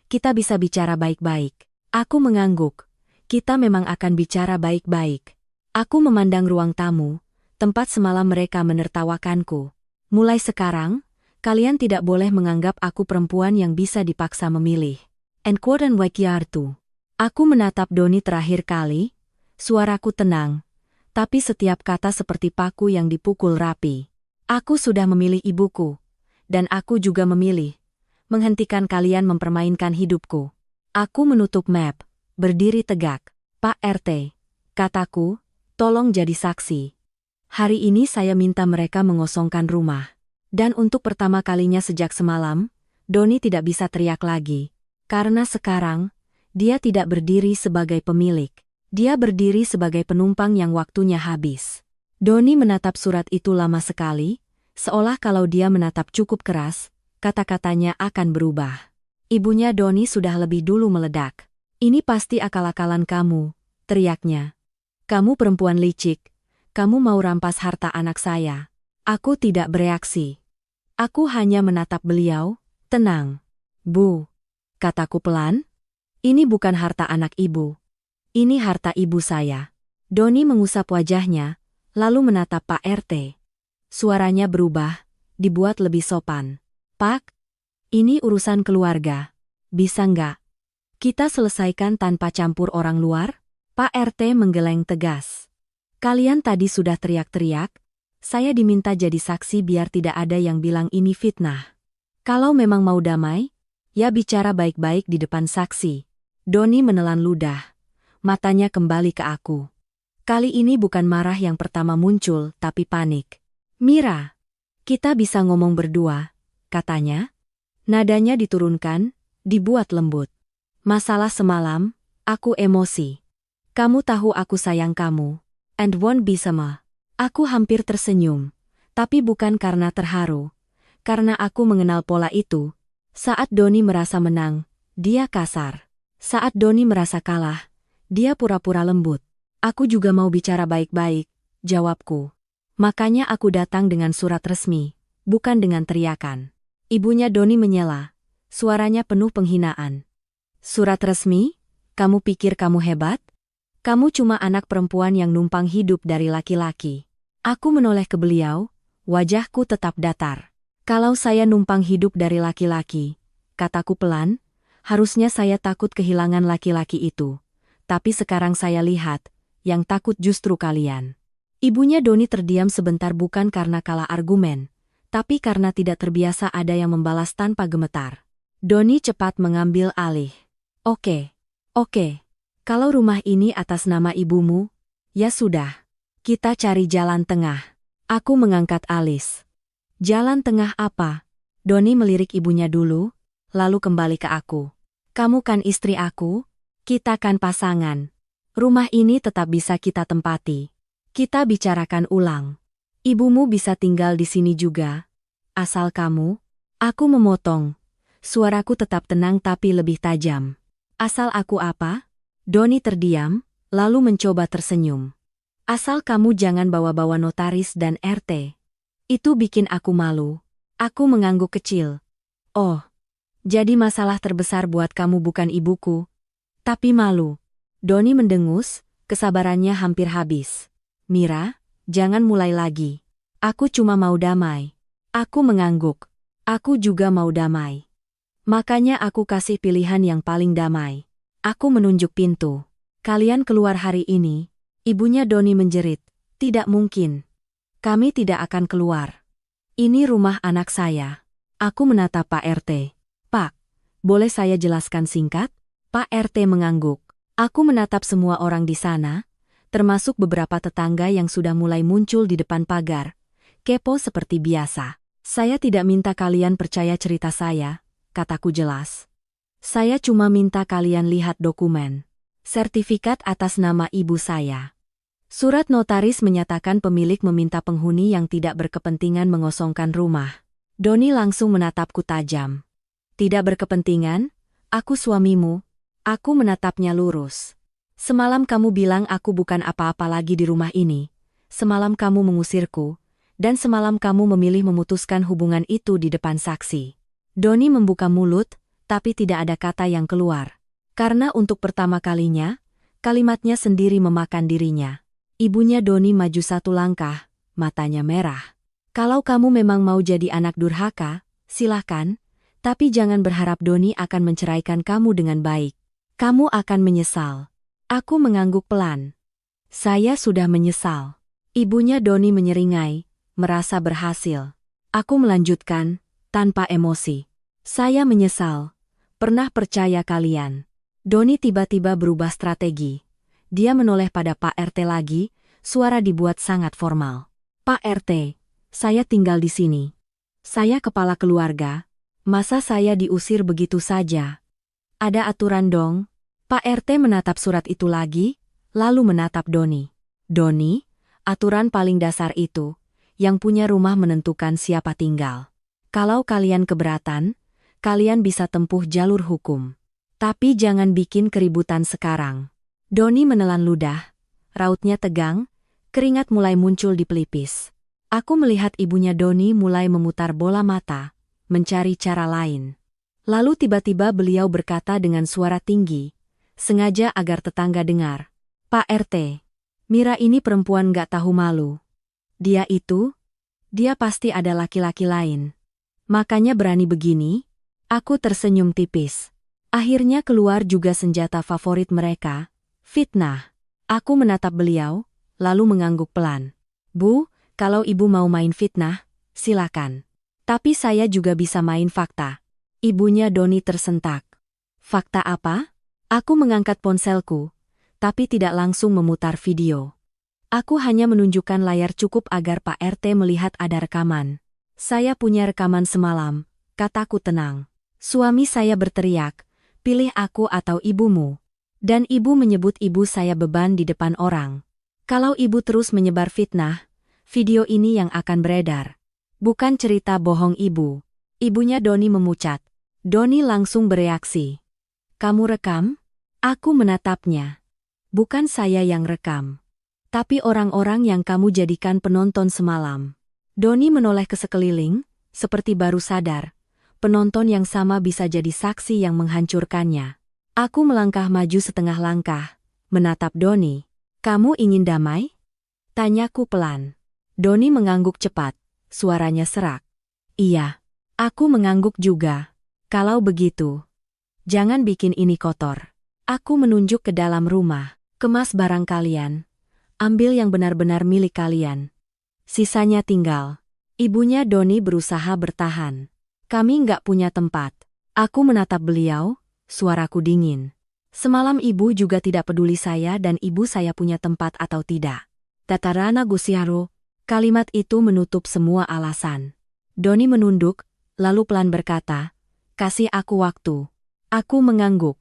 kita bisa bicara baik-baik. Aku mengangguk. Kita memang akan bicara baik-baik. Aku memandang ruang tamu, tempat semalam mereka menertawakanku. Mulai sekarang, kalian tidak boleh menganggap aku perempuan yang bisa dipaksa memilih. Enquoten wakiartu. Aku menatap Doni terakhir kali, suaraku tenang, tapi setiap kata seperti paku yang dipukul rapi. Aku sudah memilih ibuku, dan aku juga memilih menghentikan kalian mempermainkan hidupku. Aku menutup map, berdiri tegak. Pak RT, kataku, tolong jadi saksi. Hari ini saya minta mereka mengosongkan rumah. Dan untuk pertama kalinya sejak semalam, Doni tidak bisa teriak lagi. Karena sekarang, dia tidak berdiri sebagai pemilik. Dia berdiri sebagai penumpang yang waktunya habis. Doni menatap surat itu lama sekali, seolah kalau dia menatap cukup keras, kata-katanya akan berubah. Ibunya Doni sudah lebih dulu meledak. Ini pasti akal-akalan kamu, teriaknya. Kamu perempuan licik, kamu mau rampas harta anak saya. Aku tidak bereaksi. Aku hanya menatap beliau, tenang. Bu, kataku pelan, ini bukan harta anak ibu. Ini harta ibu saya. Doni mengusap wajahnya, lalu menatap Pak RT. Suaranya berubah, dibuat lebih sopan. Pak, ini urusan keluarga. Bisa nggak kita selesaikan tanpa campur orang luar? Pak RT menggeleng tegas. Kalian tadi sudah teriak-teriak. Saya diminta jadi saksi biar tidak ada yang bilang ini fitnah. Kalau memang mau damai, ya bicara baik-baik di depan saksi. Doni menelan ludah. Matanya kembali ke aku. Kali ini bukan marah yang pertama muncul, tapi panik. Mira, kita bisa ngomong berdua, katanya. Nadanya diturunkan, dibuat lembut. Masalah semalam, aku emosi. Kamu tahu aku sayang kamu. And won't be sama. Aku hampir tersenyum, tapi bukan karena terharu. Karena aku mengenal pola itu. Saat Doni merasa menang, dia kasar. Saat Doni merasa kalah, dia pura-pura lembut. Aku juga mau bicara baik-baik, jawabku. Makanya aku datang dengan surat resmi, bukan dengan teriakan. Ibunya Doni menyela, suaranya penuh penghinaan. Surat resmi? Kamu pikir kamu hebat? Kamu cuma anak perempuan yang numpang hidup dari laki-laki. Aku menoleh ke beliau, wajahku tetap datar. Kalau saya numpang hidup dari laki-laki, kataku pelan, harusnya saya takut kehilangan laki-laki itu. Tapi sekarang saya lihat, yang takut justru kalian. Ibunya Doni terdiam sebentar bukan karena kalah argumen, tapi karena tidak terbiasa ada yang membalas tanpa gemetar. Doni cepat mengambil alih. Oke. Kalau rumah ini atas nama ibumu, ya sudah. Kita cari jalan tengah. Aku mengangkat alis. Jalan tengah apa? Doni melirik ibunya dulu, lalu kembali ke aku. Kamu kan istri aku? Kita kan pasangan. Rumah ini tetap bisa kita tempati. Kita bicarakan ulang. Ibumu bisa tinggal di sini juga. Asal kamu. Aku memotong. Suaraku tetap tenang tapi lebih tajam. Asal aku apa? Doni terdiam, lalu mencoba tersenyum. Asal kamu jangan bawa-bawa notaris dan RT. Itu bikin aku malu. Aku mengangguk kecil. Oh, jadi masalah terbesar buat kamu bukan ibuku, tapi malu. Doni mendengus, kesabarannya hampir habis. Mira, jangan mulai lagi. Aku cuma mau damai. Aku mengangguk. Aku juga mau damai. Makanya aku kasih pilihan yang paling damai. Aku menunjuk pintu. Kalian keluar hari ini. Ibunya Doni menjerit. Tidak mungkin. Kami tidak akan keluar. Ini rumah anak saya. Aku menatap Pak RT. Pak, boleh saya jelaskan singkat? Pak RT mengangguk. Aku menatap semua orang di sana, termasuk beberapa tetangga yang sudah mulai muncul di depan pagar. Kepo seperti biasa. Saya tidak minta kalian percaya cerita saya, kataku jelas. Saya cuma minta kalian lihat dokumen. Sertifikat atas nama ibu saya. Surat notaris menyatakan pemilik meminta penghuni yang tidak berkepentingan mengosongkan rumah. Doni langsung menatapku tajam. Tidak berkepentingan? Aku suamimu. Aku menatapnya lurus. Semalam kamu bilang aku bukan apa-apa lagi di rumah ini. Semalam kamu mengusirku. Dan semalam kamu memilih memutuskan hubungan itu di depan saksi. Doni membuka mulut, tapi tidak ada kata yang keluar. Karena untuk pertama kalinya, kalimatnya sendiri memakan dirinya. Ibunya Doni maju satu langkah, matanya merah. Kalau kamu memang mau jadi anak durhaka, silahkan, tapi jangan berharap Doni akan menceraikan kamu dengan baik. Kamu akan menyesal. Aku mengangguk pelan. Saya sudah menyesal. Ibunya Doni menyeringai, merasa berhasil. Aku melanjutkan, tanpa emosi. Saya menyesal. Pernah percaya kalian. Doni tiba-tiba berubah strategi. Dia menoleh pada Pak RT lagi, suara dibuat sangat formal. Pak RT, saya tinggal di sini. Saya kepala keluarga. Masa saya diusir begitu saja? Ada aturan dong. Pak RT menatap surat itu lagi, lalu menatap Doni. Doni, aturan paling dasar itu, yang punya rumah menentukan siapa tinggal. Kalau kalian keberatan, kalian bisa tempuh jalur hukum. Tapi jangan bikin keributan sekarang. Doni menelan ludah, rautnya tegang, keringat mulai muncul di pelipis. Aku melihat ibunya Doni mulai memutar bola mata, mencari cara lain. Lalu tiba-tiba beliau berkata dengan suara tinggi, sengaja agar tetangga dengar. Pak RT, Mira ini perempuan gak tahu malu. Dia pasti ada laki-laki lain. Makanya berani begini? Aku tersenyum tipis. Akhirnya keluar juga senjata favorit mereka. Fitnah. Aku menatap beliau, lalu mengangguk pelan. Bu, kalau ibu mau main fitnah, silakan. Tapi saya juga bisa main fakta. Ibunya Doni tersentak. Fakta apa? Aku mengangkat ponselku, tapi tidak langsung memutar video. Aku hanya menunjukkan layar cukup agar Pak RT melihat ada rekaman. Saya punya rekaman semalam, kataku tenang. Suami saya berteriak, pilih aku atau ibumu. Dan ibu menyebut ibu saya beban di depan orang. Kalau ibu terus menyebar fitnah, video ini yang akan beredar. Bukan cerita bohong ibu. Ibunya Doni memucat. Doni langsung bereaksi. Kamu rekam? Aku menatapnya. Bukan saya yang rekam. Tapi orang-orang yang kamu jadikan penonton semalam. Doni menoleh ke sekeliling, seperti baru sadar. Penonton yang sama bisa jadi saksi yang menghancurkannya. Aku melangkah maju setengah langkah, menatap Doni. Kamu ingin damai? Tanyaku pelan. Doni mengangguk cepat, suaranya serak. Iya. Aku mengangguk juga. Kalau begitu, jangan bikin ini kotor. Aku menunjuk ke dalam rumah. Kemas barang kalian. Ambil yang benar-benar milik kalian. Sisanya tinggal. Ibunya Doni berusaha bertahan. Kami nggak punya tempat. Aku menatap beliau. Suaraku dingin. Semalam ibu juga tidak peduli saya dan ibu saya punya tempat atau tidak. Tatarana Gusiaro, kalimat itu menutup semua alasan. Doni menunduk, lalu pelan berkata, kasih aku waktu. Aku mengangguk.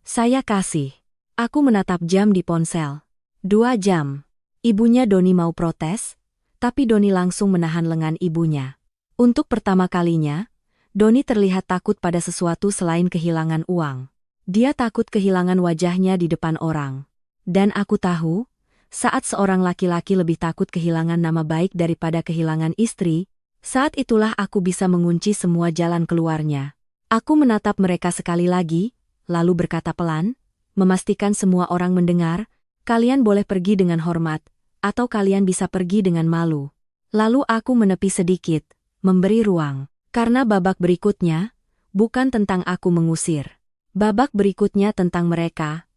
Saya kasih. Aku menatap jam di ponsel. 2 jam. Ibunya Doni mau protes, tapi Doni langsung menahan lengan ibunya. Untuk pertama kalinya, Doni terlihat takut pada sesuatu selain kehilangan uang. Dia takut kehilangan wajahnya di depan orang. Dan aku tahu, saat seorang laki-laki lebih takut kehilangan nama baik daripada kehilangan istri, saat itulah aku bisa mengunci semua jalan keluarnya. Aku menatap mereka sekali lagi, lalu berkata pelan, memastikan semua orang mendengar, Kalian boleh pergi dengan hormat, atau kalian bisa pergi dengan malu. Lalu aku menepi sedikit, memberi ruang. Karena babak berikutnya, bukan tentang aku mengusir. Babak berikutnya tentang mereka,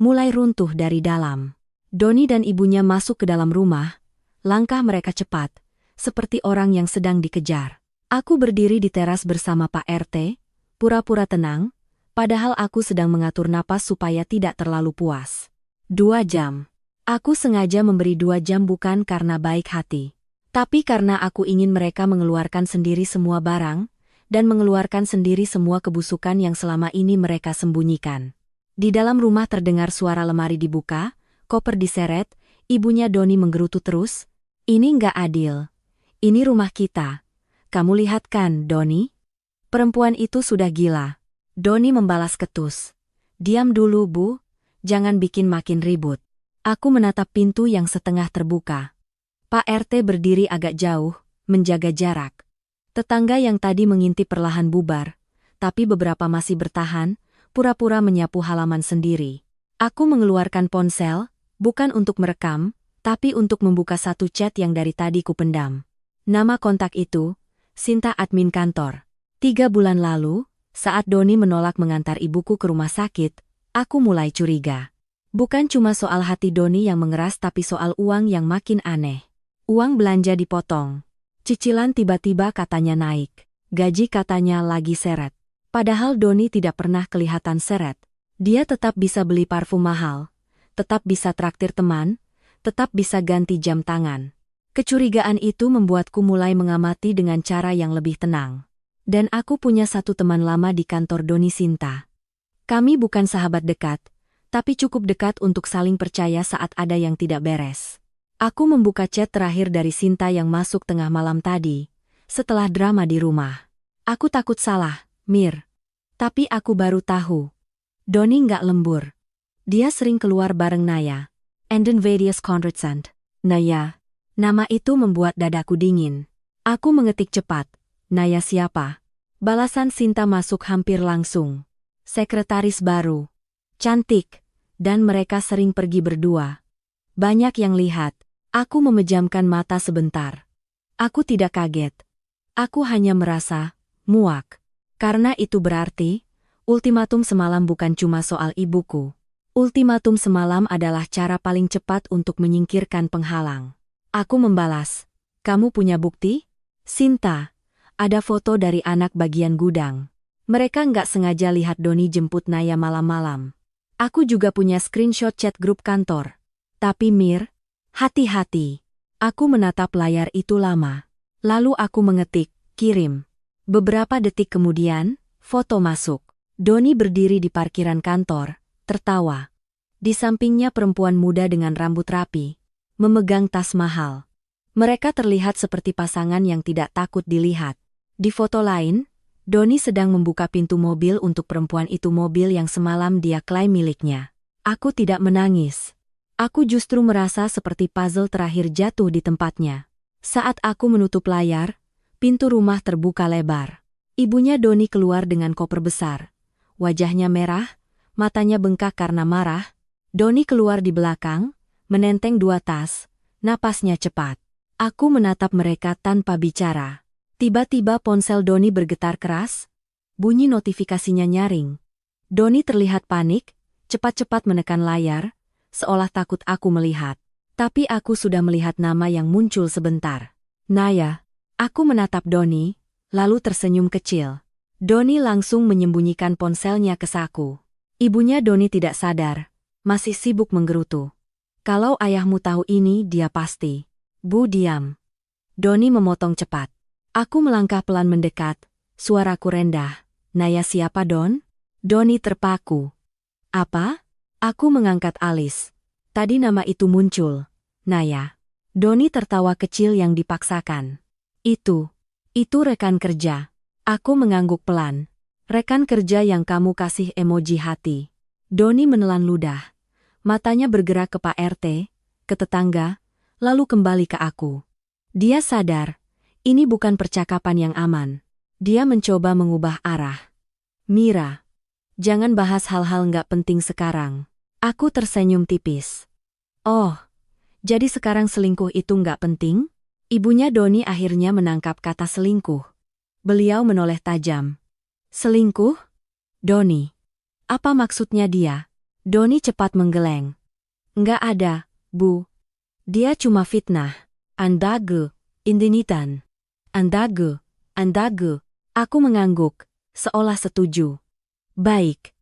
mulai runtuh dari dalam. Doni dan ibunya masuk ke dalam rumah, langkah mereka cepat, seperti orang yang sedang dikejar. Aku berdiri di teras bersama Pak RT, pura-pura tenang, padahal aku sedang mengatur napas supaya tidak terlalu puas. 2 jam. Aku sengaja memberi 2 jam bukan karena baik hati. Tapi karena aku ingin mereka mengeluarkan sendiri semua barang, dan mengeluarkan sendiri semua kebusukan yang selama ini mereka sembunyikan. Di dalam rumah terdengar suara lemari dibuka, koper diseret, ibunya Doni menggerutu terus. Ini nggak adil. Ini rumah kita. Kamu lihat kan, Doni? Perempuan itu sudah gila. Doni membalas ketus. Diam dulu, Bu. Jangan bikin makin ribut. Aku menatap pintu yang setengah terbuka. Pak RT berdiri agak jauh, menjaga jarak. Tetangga yang tadi mengintip perlahan bubar, tapi beberapa masih bertahan, pura-pura menyapu halaman sendiri. Aku mengeluarkan ponsel, bukan untuk merekam, tapi untuk membuka satu chat yang dari tadi kupendam. Nama kontak itu, Sinta admin kantor. 3 bulan lalu, saat Doni menolak mengantar ibuku ke rumah sakit, aku mulai curiga. Bukan cuma soal hati Doni yang mengeras tapi soal uang yang makin aneh. Uang belanja dipotong. Cicilan tiba-tiba katanya naik. Gaji katanya lagi seret. Padahal Doni tidak pernah kelihatan seret. Dia tetap bisa beli parfum mahal. Tetap bisa traktir teman. Tetap bisa ganti jam tangan. Kecurigaan itu membuatku mulai mengamati dengan cara yang lebih tenang. Dan aku punya satu teman lama di kantor Doni Sinta. Kami bukan sahabat dekat, tapi cukup dekat untuk saling percaya saat ada yang tidak beres. Aku membuka chat terakhir dari Sinta yang masuk tengah malam tadi, setelah drama di rumah. Aku takut salah, Mir. Tapi aku baru tahu. Doni nggak lembur. Dia sering keluar bareng Naya. And then various Konradsand. Naya. Nama itu membuat dadaku dingin. Aku mengetik cepat. Naya siapa? Balasan Sinta masuk hampir langsung. Sekretaris baru. Cantik. Dan mereka sering pergi berdua. Banyak yang lihat. Aku memejamkan mata sebentar. Aku tidak kaget. Aku hanya merasa muak. Karena itu berarti, ultimatum semalam bukan cuma soal ibuku. Ultimatum semalam adalah cara paling cepat untuk menyingkirkan penghalang. Aku membalas. Kamu punya bukti? Sinta. Ada foto dari anak bagian gudang. Mereka nggak sengaja lihat Doni jemput Naya malam-malam. Aku juga punya screenshot chat grup kantor. Tapi Mir, hati-hati. Aku menatap layar itu lama. Lalu aku mengetik, kirim. Beberapa detik kemudian, foto masuk. Doni berdiri di parkiran kantor, tertawa. Di sampingnya perempuan muda dengan rambut rapi, memegang tas mahal. Mereka terlihat seperti pasangan yang tidak takut dilihat. Di foto lain, Doni sedang membuka pintu mobil untuk perempuan itu, mobil yang semalam dia klaim miliknya. Aku tidak menangis. Aku justru merasa seperti puzzle terakhir jatuh di tempatnya. Saat aku menutup layar, pintu rumah terbuka lebar. Ibunya Doni keluar dengan koper besar. Wajahnya merah, matanya bengkak karena marah. Doni keluar di belakang, menenteng 2 tas, napasnya cepat. Aku menatap mereka tanpa bicara. Tiba-tiba ponsel Doni bergetar keras. Bunyi notifikasinya nyaring. Doni terlihat panik, cepat-cepat menekan layar, seolah takut aku melihat. Tapi aku sudah melihat nama yang muncul sebentar. Naya. Aku menatap Doni, lalu tersenyum kecil. Doni langsung menyembunyikan ponselnya ke saku. Ibunya Doni tidak sadar, masih sibuk menggerutu. Kalau ayahmu tahu ini dia pasti. Bu diam. Doni memotong cepat. Aku melangkah pelan mendekat, suaraku rendah. Naya siapa Don? Doni terpaku. Apa? Aku mengangkat alis. Tadi nama itu muncul. Naya. Doni tertawa kecil yang dipaksakan. Itu rekan kerja. Aku mengangguk pelan. Rekan kerja yang kamu kasih emoji hati. Doni menelan ludah. Matanya bergerak ke Pak RT, ke tetangga, lalu kembali ke aku. Dia sadar. Ini bukan percakapan yang aman. Dia mencoba mengubah arah. Mira, jangan bahas hal-hal nggak penting sekarang. Aku tersenyum tipis. Oh, jadi sekarang selingkuh itu nggak penting? Ibunya Doni akhirnya menangkap kata selingkuh. Beliau menoleh tajam. Selingkuh? Doni. Apa maksudnya dia? Doni cepat menggeleng. Nggak ada, Bu. Dia cuma fitnah. Andage, indinitan. Andage. Aku mengangguk, seolah setuju. Baik.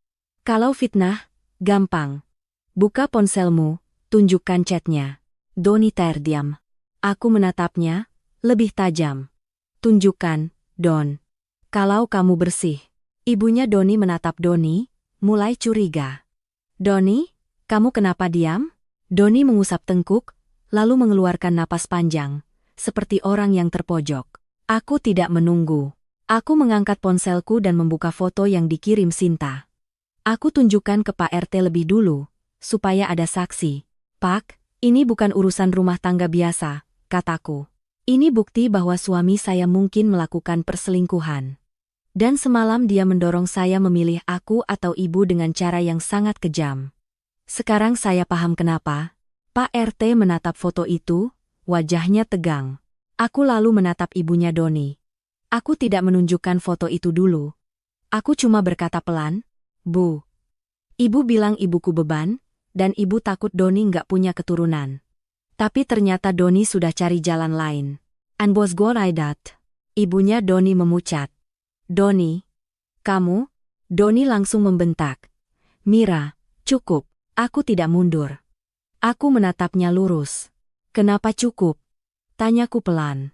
Kalau fitnah, gampang. Buka ponselmu, tunjukkan chatnya. Doni terdiam. Aku menatapnya, lebih tajam. Tunjukkan, Don. Kalau kamu bersih. Ibunya Doni menatap Doni, mulai curiga. Doni, kamu kenapa diam? Doni mengusap tengkuk, lalu mengeluarkan napas panjang, seperti orang yang terpojok. Aku tidak menunggu. Aku mengangkat ponselku dan membuka foto yang dikirim Sinta. Aku tunjukkan ke Pak RT lebih dulu, supaya ada saksi. Pak, ini bukan urusan rumah tangga biasa, kataku. Ini bukti bahwa suami saya mungkin melakukan perselingkuhan. Dan semalam dia mendorong saya memilih aku atau ibu dengan cara yang sangat kejam. Sekarang saya paham kenapa. Pak RT menatap foto itu, wajahnya tegang. Aku lalu menatap ibunya Doni. Aku tidak menunjukkan foto itu dulu. Aku cuma berkata pelan, Bu. Ibu bilang ibuku beban, dan ibu takut Doni nggak punya keturunan. Tapi ternyata Doni sudah cari jalan lain. And was what I did. Ibunya Doni memucat. Doni, kamu? Doni langsung membentak. Mira, cukup, aku tidak mundur. Aku menatapnya lurus. Kenapa cukup? Tanyaku pelan.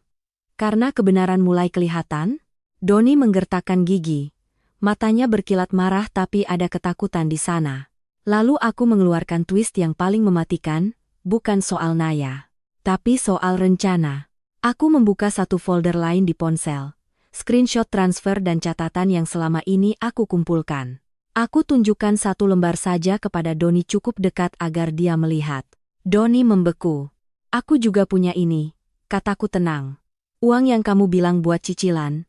Karena kebenaran mulai kelihatan? Doni menggertakkan gigi. Matanya berkilat marah tapi ada ketakutan di sana. Lalu aku mengeluarkan twist yang paling mematikan, bukan soal Naya, tapi soal rencana. Aku membuka satu folder lain di ponsel. Screenshot transfer dan catatan yang selama ini aku kumpulkan. Aku tunjukkan satu lembar saja kepada Doni cukup dekat agar dia melihat. Doni membeku. Aku juga punya ini, kataku tenang. Uang yang kamu bilang buat cicilan,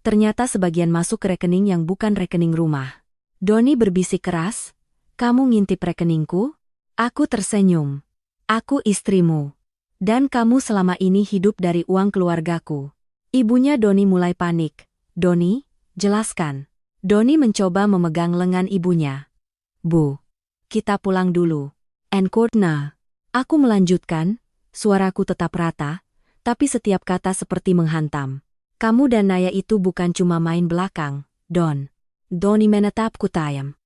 ternyata sebagian masuk ke rekening yang bukan rekening rumah. Doni berbisik keras, kamu ngintip rekeningku? Aku tersenyum. Aku istrimu. Dan kamu selama ini hidup dari uang keluargaku. Ibunya Doni mulai panik. Doni, jelaskan. Doni mencoba memegang lengan ibunya. Bu, kita pulang dulu. Encourtna. Aku melanjutkan, suaraku tetap rata, tapi setiap kata seperti menghantam. Kamu dan Naya itu bukan cuma main belakang, Don. Doni menatapku tajam.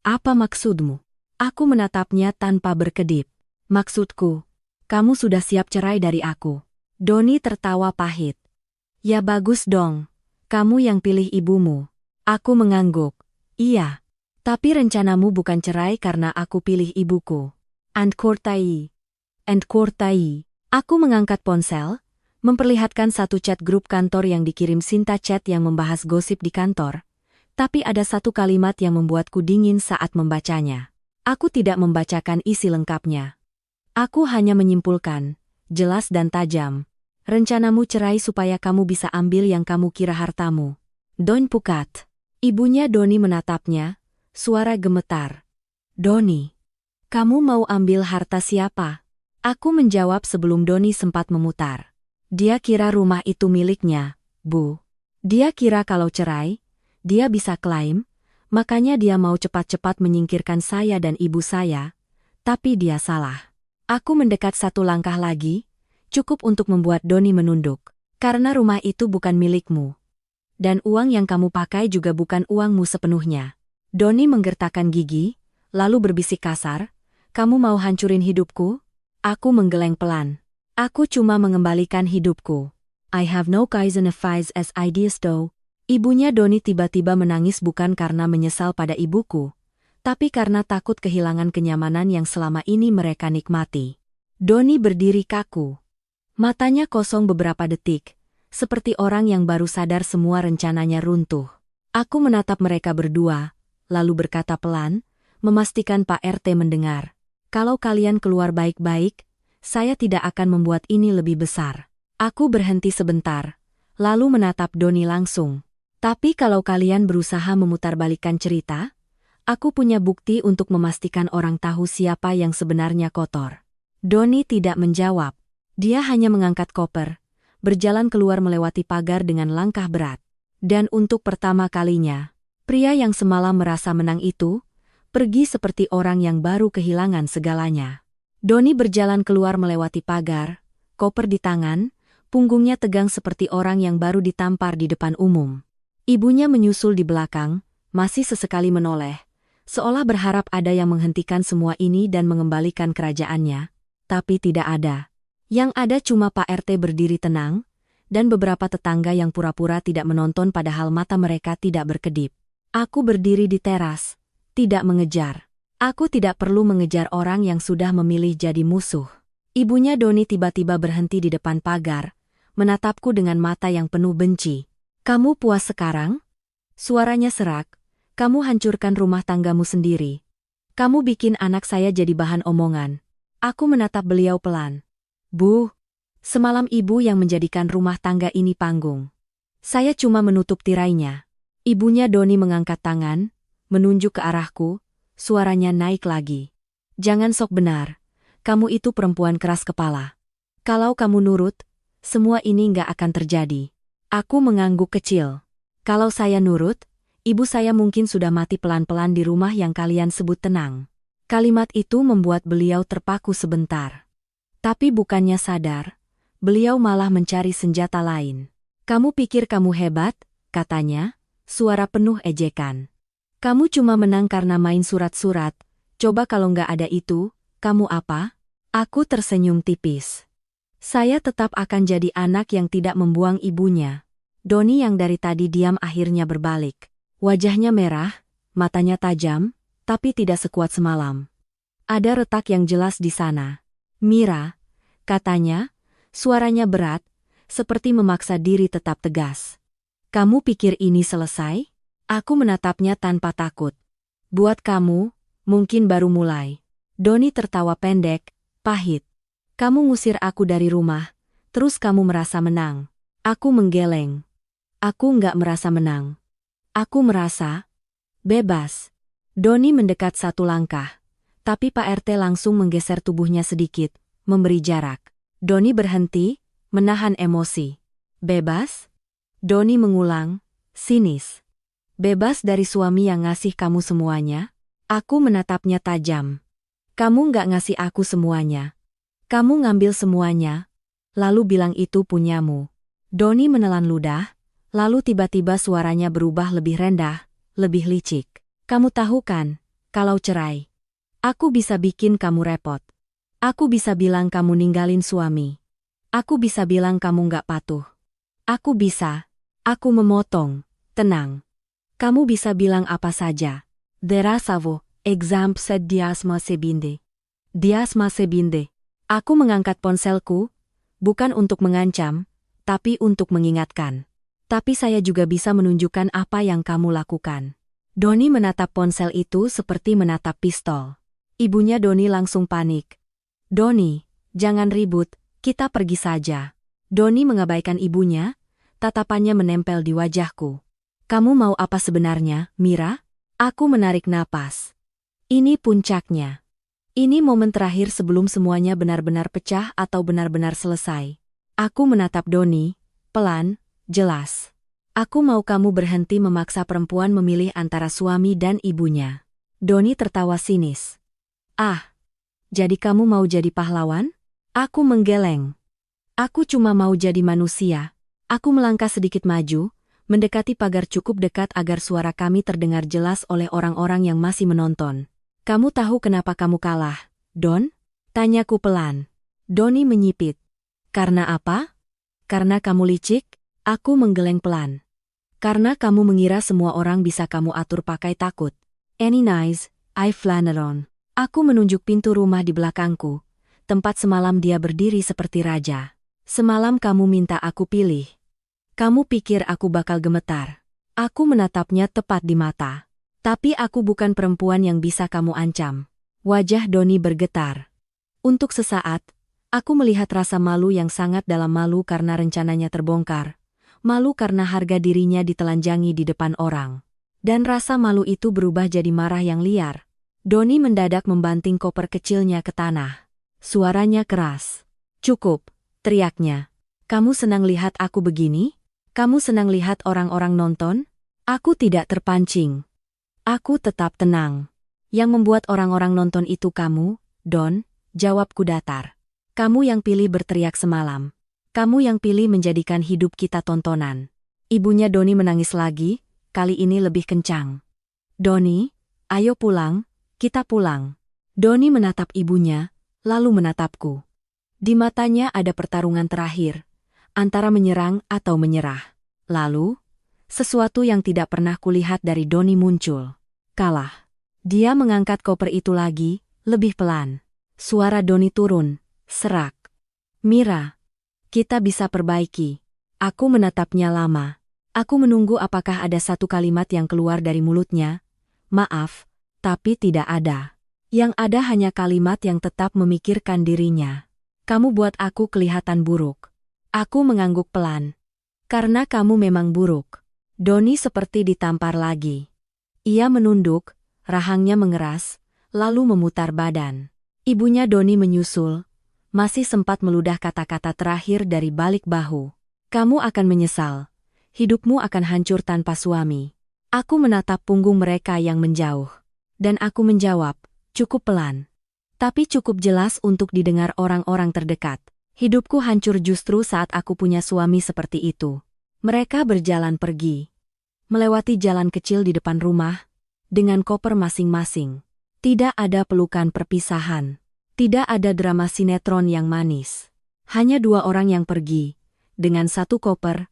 Apa maksudmu? Aku menatapnya tanpa berkedip. Maksudku, kamu sudah siap cerai dari aku. Doni tertawa pahit. Ya bagus dong, kamu yang pilih ibumu. Aku mengangguk. Iya, tapi rencanamu bukan cerai karena aku pilih ibuku. Encourtai. Aku mengangkat ponsel, memperlihatkan satu chat grup kantor yang dikirim Sinta, chat yang membahas gosip di kantor. Tapi ada satu kalimat yang membuatku dingin saat membacanya. Aku tidak membacakan isi lengkapnya. Aku hanya menyimpulkan, jelas dan tajam. Rencanamu cerai supaya kamu bisa ambil yang kamu kira hartamu. Don pukat. Ibunya Doni menatapnya, suara gemetar. Doni, kamu mau ambil harta siapa? Aku menjawab sebelum Doni sempat memutar. Dia kira rumah itu miliknya, Bu. Dia kira kalau cerai, dia bisa klaim, makanya dia mau cepat-cepat menyingkirkan saya dan ibu saya. Tapi dia salah. Aku mendekat satu langkah lagi, cukup untuk membuat Doni menunduk. Karena rumah itu bukan milikmu. Dan uang yang kamu pakai juga bukan uangmu sepenuhnya. Doni menggertakkan gigi, lalu berbisik kasar, kamu mau hancurin hidupku? Aku menggeleng pelan. Aku cuma mengembalikan hidupku. I have no reason as ideas though. Ibunya Doni tiba-tiba menangis bukan karena menyesal pada ibuku, tapi karena takut kehilangan kenyamanan yang selama ini mereka nikmati. Doni berdiri kaku. Matanya kosong beberapa detik, seperti orang yang baru sadar semua rencananya runtuh. Aku menatap mereka berdua, lalu berkata pelan, memastikan Pak RT mendengar. Kalau kalian keluar baik-baik, saya tidak akan membuat ini lebih besar. Aku berhenti sebentar, lalu menatap Doni langsung. Tapi kalau kalian berusaha memutarbalikkan cerita, aku punya bukti untuk memastikan orang tahu siapa yang sebenarnya kotor. Doni tidak menjawab. Dia hanya mengangkat koper, berjalan keluar melewati pagar dengan langkah berat. Dan untuk pertama kalinya, pria yang semalam merasa menang itu, pergi seperti orang yang baru kehilangan segalanya. Doni berjalan keluar melewati pagar, koper di tangan, punggungnya tegang seperti orang yang baru ditampar di depan umum. Ibunya menyusul di belakang, masih sesekali menoleh, seolah berharap ada yang menghentikan semua ini dan mengembalikan kerajaannya, tapi tidak ada. Yang ada cuma Pak RT berdiri tenang, dan beberapa tetangga yang pura-pura tidak menonton padahal mata mereka tidak berkedip. Aku berdiri di teras, tidak mengejar. Aku tidak perlu mengejar orang yang sudah memilih jadi musuh. Ibunya Doni tiba-tiba berhenti di depan pagar, menatapku dengan mata yang penuh benci. Kamu puas sekarang? Suaranya serak. Kamu hancurkan rumah tanggamu sendiri. Kamu bikin anak saya jadi bahan omongan. Aku menatap beliau pelan. Bu, semalam ibu yang menjadikan rumah tangga ini panggung. Saya cuma menutup tirainya. Ibunya Doni mengangkat tangan, menunjuk ke arahku, suaranya naik lagi. Jangan sok benar, kamu itu perempuan keras kepala. Kalau kamu nurut, semua ini nggak akan terjadi. Aku mengangguk kecil. Kalau saya nurut, ibu saya mungkin sudah mati pelan-pelan di rumah yang kalian sebut tenang. Kalimat itu membuat beliau terpaku sebentar. Tapi bukannya sadar, beliau malah mencari senjata lain. Kamu pikir kamu hebat, katanya, suara penuh ejekan. Kamu cuma menang karena main surat-surat, coba kalau nggak ada itu, kamu apa? Aku tersenyum tipis. Saya tetap akan jadi anak yang tidak membuang ibunya. Doni yang dari tadi diam akhirnya berbalik. Wajahnya merah, matanya tajam, tapi tidak sekuat semalam. Ada retak yang jelas di sana. Mira, katanya, suaranya berat, seperti memaksa diri tetap tegas. Kamu pikir ini selesai? Aku menatapnya tanpa takut. Buat kamu, mungkin baru mulai. Doni tertawa pendek, pahit. Kamu ngusir aku dari rumah, terus kamu merasa menang. Aku menggeleng. Aku nggak merasa menang. Aku merasa bebas. Doni mendekat satu langkah, tapi Pak RT langsung menggeser tubuhnya sedikit, memberi jarak. Doni berhenti, menahan emosi. Bebas? Doni mengulang, sinis. Bebas dari suami yang ngasih kamu semuanya? Aku menatapnya tajam. Kamu nggak ngasih aku semuanya. Kamu ngambil semuanya, lalu bilang itu punyamu. Doni menelan ludah, lalu tiba-tiba suaranya berubah lebih rendah, lebih licik. Kamu tahu kan, kalau cerai, aku bisa bikin kamu repot. Aku bisa bilang kamu ninggalin suami. Aku bisa bilang kamu nggak patuh. Aku memotong, tenang. Kamu bisa bilang apa saja. Derasavo, exemple set dias masebinde. Dias masebinde. Aku mengangkat ponselku, bukan untuk mengancam, tapi untuk mengingatkan. Tapi saya juga bisa menunjukkan apa yang kamu lakukan. Doni menatap ponsel itu seperti menatap pistol. Ibunya Doni langsung panik. Doni, jangan ribut, kita pergi saja. Doni mengabaikan ibunya, tatapannya menempel di wajahku. Kamu mau apa sebenarnya, Mira? Aku menarik napas. Ini puncaknya. Ini momen terakhir sebelum semuanya benar-benar pecah atau benar-benar selesai. Aku menatap Doni, pelan, jelas. Aku mau kamu berhenti memaksa perempuan memilih antara suami dan ibunya. Doni tertawa sinis. Ah, jadi kamu mau jadi pahlawan? Aku menggeleng. Aku cuma mau jadi manusia. Aku melangkah sedikit maju, mendekati pagar cukup dekat agar suara kami terdengar jelas oleh orang-orang yang masih menonton. Kamu tahu kenapa kamu kalah, Don? Tanyaku pelan. Doni menyipit. Karena apa? Karena kamu licik? Aku menggeleng pelan. Karena kamu mengira semua orang bisa kamu atur pakai takut. Any nice, I flanneron. Aku menunjuk pintu rumah di belakangku, tempat semalam dia berdiri seperti raja. Semalam kamu minta aku pilih. Kamu pikir aku bakal gemetar. Aku menatapnya tepat di mata. Tapi aku bukan perempuan yang bisa kamu ancam. Wajah Doni bergetar. Untuk sesaat, aku melihat rasa malu yang sangat dalam, malu karena rencananya terbongkar. Malu karena harga dirinya ditelanjangi di depan orang. Dan rasa malu itu berubah jadi marah yang liar. Doni mendadak membanting koper kecilnya ke tanah. Suaranya keras. Cukup, teriaknya. Kamu senang lihat aku begini? Kamu senang lihat orang-orang nonton? Aku tidak terpancing. Aku tetap tenang. Yang membuat orang-orang nonton itu kamu, Don, jawabku datar. Kamu yang pilih berteriak semalam. Kamu yang pilih menjadikan hidup kita tontonan. Ibunya Doni menangis lagi, kali ini lebih kencang. Doni, ayo pulang, kita pulang. Doni menatap ibunya, lalu menatapku. Di matanya ada pertarungan terakhir, antara menyerang atau menyerah. Lalu, sesuatu yang tidak pernah kulihat dari Doni muncul. Kalah. Dia mengangkat koper itu lagi, lebih pelan. Suara Doni turun, serak. Mira, kita bisa perbaiki. Aku menatapnya lama. Aku menunggu apakah ada satu kalimat yang keluar dari mulutnya. Maaf, tapi tidak ada. Yang ada hanya kalimat yang tetap memikirkan dirinya. Kamu buat aku kelihatan buruk. Aku mengangguk pelan. Karena kamu memang buruk. Doni seperti ditampar lagi. Ia menunduk, rahangnya mengeras, lalu memutar badan. Ibunya Doni menyusul, masih sempat meludah kata-kata terakhir dari balik bahu. Kamu akan menyesal. Hidupmu akan hancur tanpa suami. Aku menatap punggung mereka yang menjauh. Dan aku menjawab, cukup pelan. Tapi cukup jelas untuk didengar orang-orang terdekat. Hidupku hancur justru saat aku punya suami seperti itu. Mereka berjalan pergi. Melewati jalan kecil di depan rumah, dengan koper masing-masing. Tidak ada pelukan perpisahan. Tidak ada drama sinetron yang manis. Hanya dua orang yang pergi, dengan satu koper,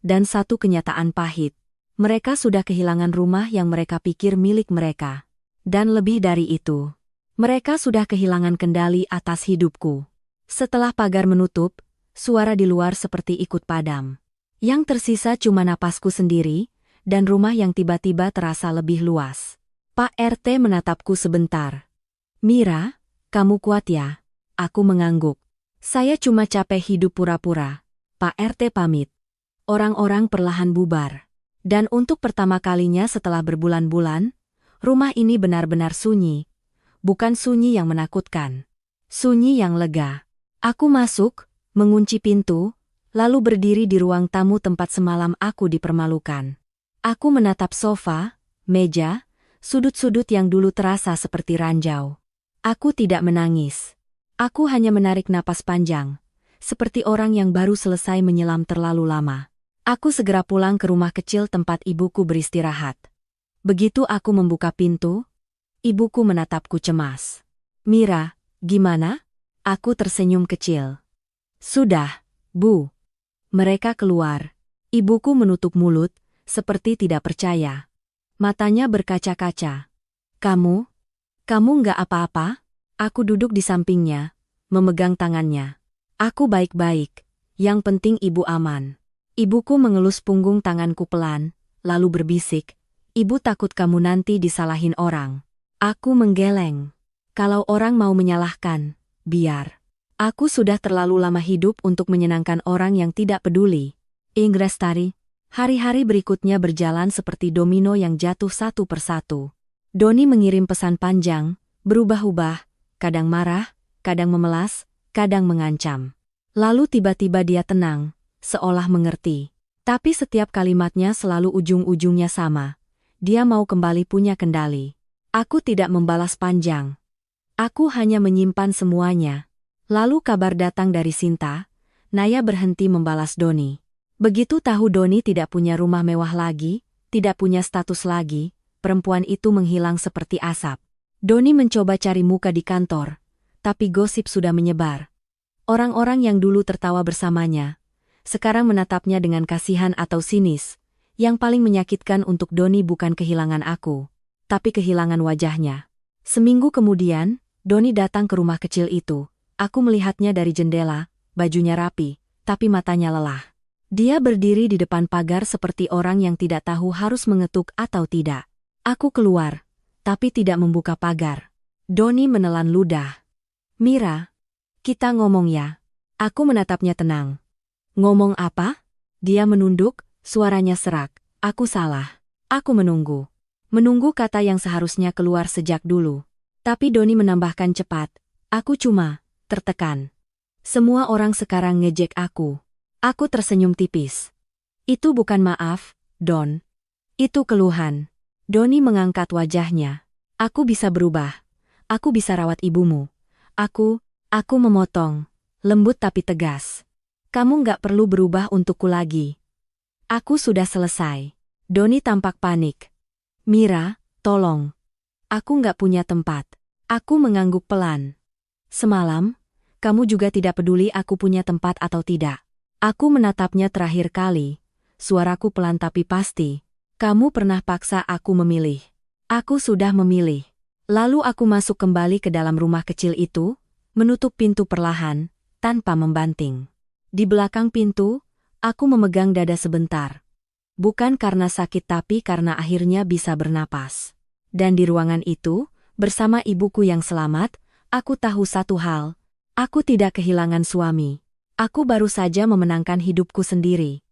dan satu kenyataan pahit. Mereka sudah kehilangan rumah yang mereka pikir milik mereka. Dan lebih dari itu, mereka sudah kehilangan kendali atas hidupku. Setelah pagar menutup, suara di luar seperti ikut padam. Yang tersisa cuma napasku sendiri, dan rumah yang tiba-tiba terasa lebih luas. Pak RT menatapku sebentar. Mira, kamu kuat ya? Aku mengangguk. Saya cuma capek hidup pura-pura. Pak RT pamit. Orang-orang perlahan bubar. Dan untuk pertama kalinya setelah berbulan-bulan, rumah ini benar-benar sunyi. Bukan sunyi yang menakutkan. Sunyi yang lega. Aku masuk, mengunci pintu, lalu berdiri di ruang tamu tempat semalam aku dipermalukan. Aku menatap sofa, meja, sudut-sudut yang dulu terasa seperti ranjau. Aku tidak menangis. Aku hanya menarik napas panjang, seperti orang yang baru selesai menyelam terlalu lama. Aku segera pulang ke rumah kecil tempat ibuku beristirahat. Begitu aku membuka pintu, ibuku menatapku cemas. Mira, gimana? Aku tersenyum kecil. Sudah, Bu. Mereka keluar. Ibuku menutup mulut, seperti tidak percaya. Matanya berkaca-kaca. Kamu nggak apa-apa? Aku duduk di sampingnya, memegang tangannya. Aku baik-baik, yang penting ibu aman. Ibuku mengelus punggung tanganku pelan, lalu berbisik, ibu takut kamu nanti disalahin orang. Aku menggeleng. Kalau orang mau menyalahkan, biar. Aku sudah terlalu lama hidup untuk menyenangkan orang yang tidak peduli. Ingrestari. Hari-hari berikutnya berjalan seperti domino yang jatuh satu persatu. Doni mengirim pesan panjang, berubah-ubah, kadang marah, kadang memelas, kadang mengancam. Lalu tiba-tiba dia tenang, seolah mengerti. Tapi setiap kalimatnya selalu ujung-ujungnya sama. Dia mau kembali punya kendali. Aku tidak membalas panjang. Aku hanya menyimpan semuanya. Lalu kabar datang dari Sinta, Naya berhenti membalas Doni. Begitu tahu Doni tidak punya rumah mewah lagi, tidak punya status lagi, perempuan itu menghilang seperti asap. Doni mencoba cari muka di kantor, tapi gosip sudah menyebar. Orang-orang yang dulu tertawa bersamanya, sekarang menatapnya dengan kasihan atau sinis. Yang paling menyakitkan untuk Doni bukan kehilangan aku, tapi kehilangan wajahnya. Seminggu kemudian, Doni datang ke rumah kecil itu. Aku melihatnya dari jendela, bajunya rapi, tapi matanya lelah. Dia berdiri di depan pagar seperti orang yang tidak tahu harus mengetuk atau tidak. Aku keluar, tapi tidak membuka pagar. Doni menelan ludah. Mira, kita ngomong ya. Aku menatapnya tenang. Ngomong apa? Dia menunduk, suaranya serak. Aku salah. Aku menunggu. Menunggu kata yang seharusnya keluar sejak dulu. Tapi Doni menambahkan cepat. Aku cuma tertekan. Semua orang sekarang ngejek aku. Aku tersenyum tipis. Itu bukan maaf, Don. Itu keluhan. Doni mengangkat wajahnya. Aku bisa berubah. Aku bisa rawat ibumu. Aku memotong. Lembut tapi tegas. Kamu nggak perlu berubah untukku lagi. Aku sudah selesai. Doni tampak panik. Mira, tolong. Aku nggak punya tempat. Aku mengangguk pelan. Semalam, kamu juga tidak peduli aku punya tempat atau tidak. Aku menatapnya terakhir kali. Suaraku pelan tapi pasti. Kamu pernah paksa aku memilih. Aku sudah memilih. Lalu aku masuk kembali ke dalam rumah kecil itu, menutup pintu perlahan, tanpa membanting. Di belakang pintu, aku memegang dada sebentar. Bukan karena sakit tapi karena akhirnya bisa bernapas. Dan di ruangan itu, bersama ibuku yang selamat, aku tahu satu hal. Aku tidak kehilangan suami. Aku baru saja memenangkan hidupku sendiri.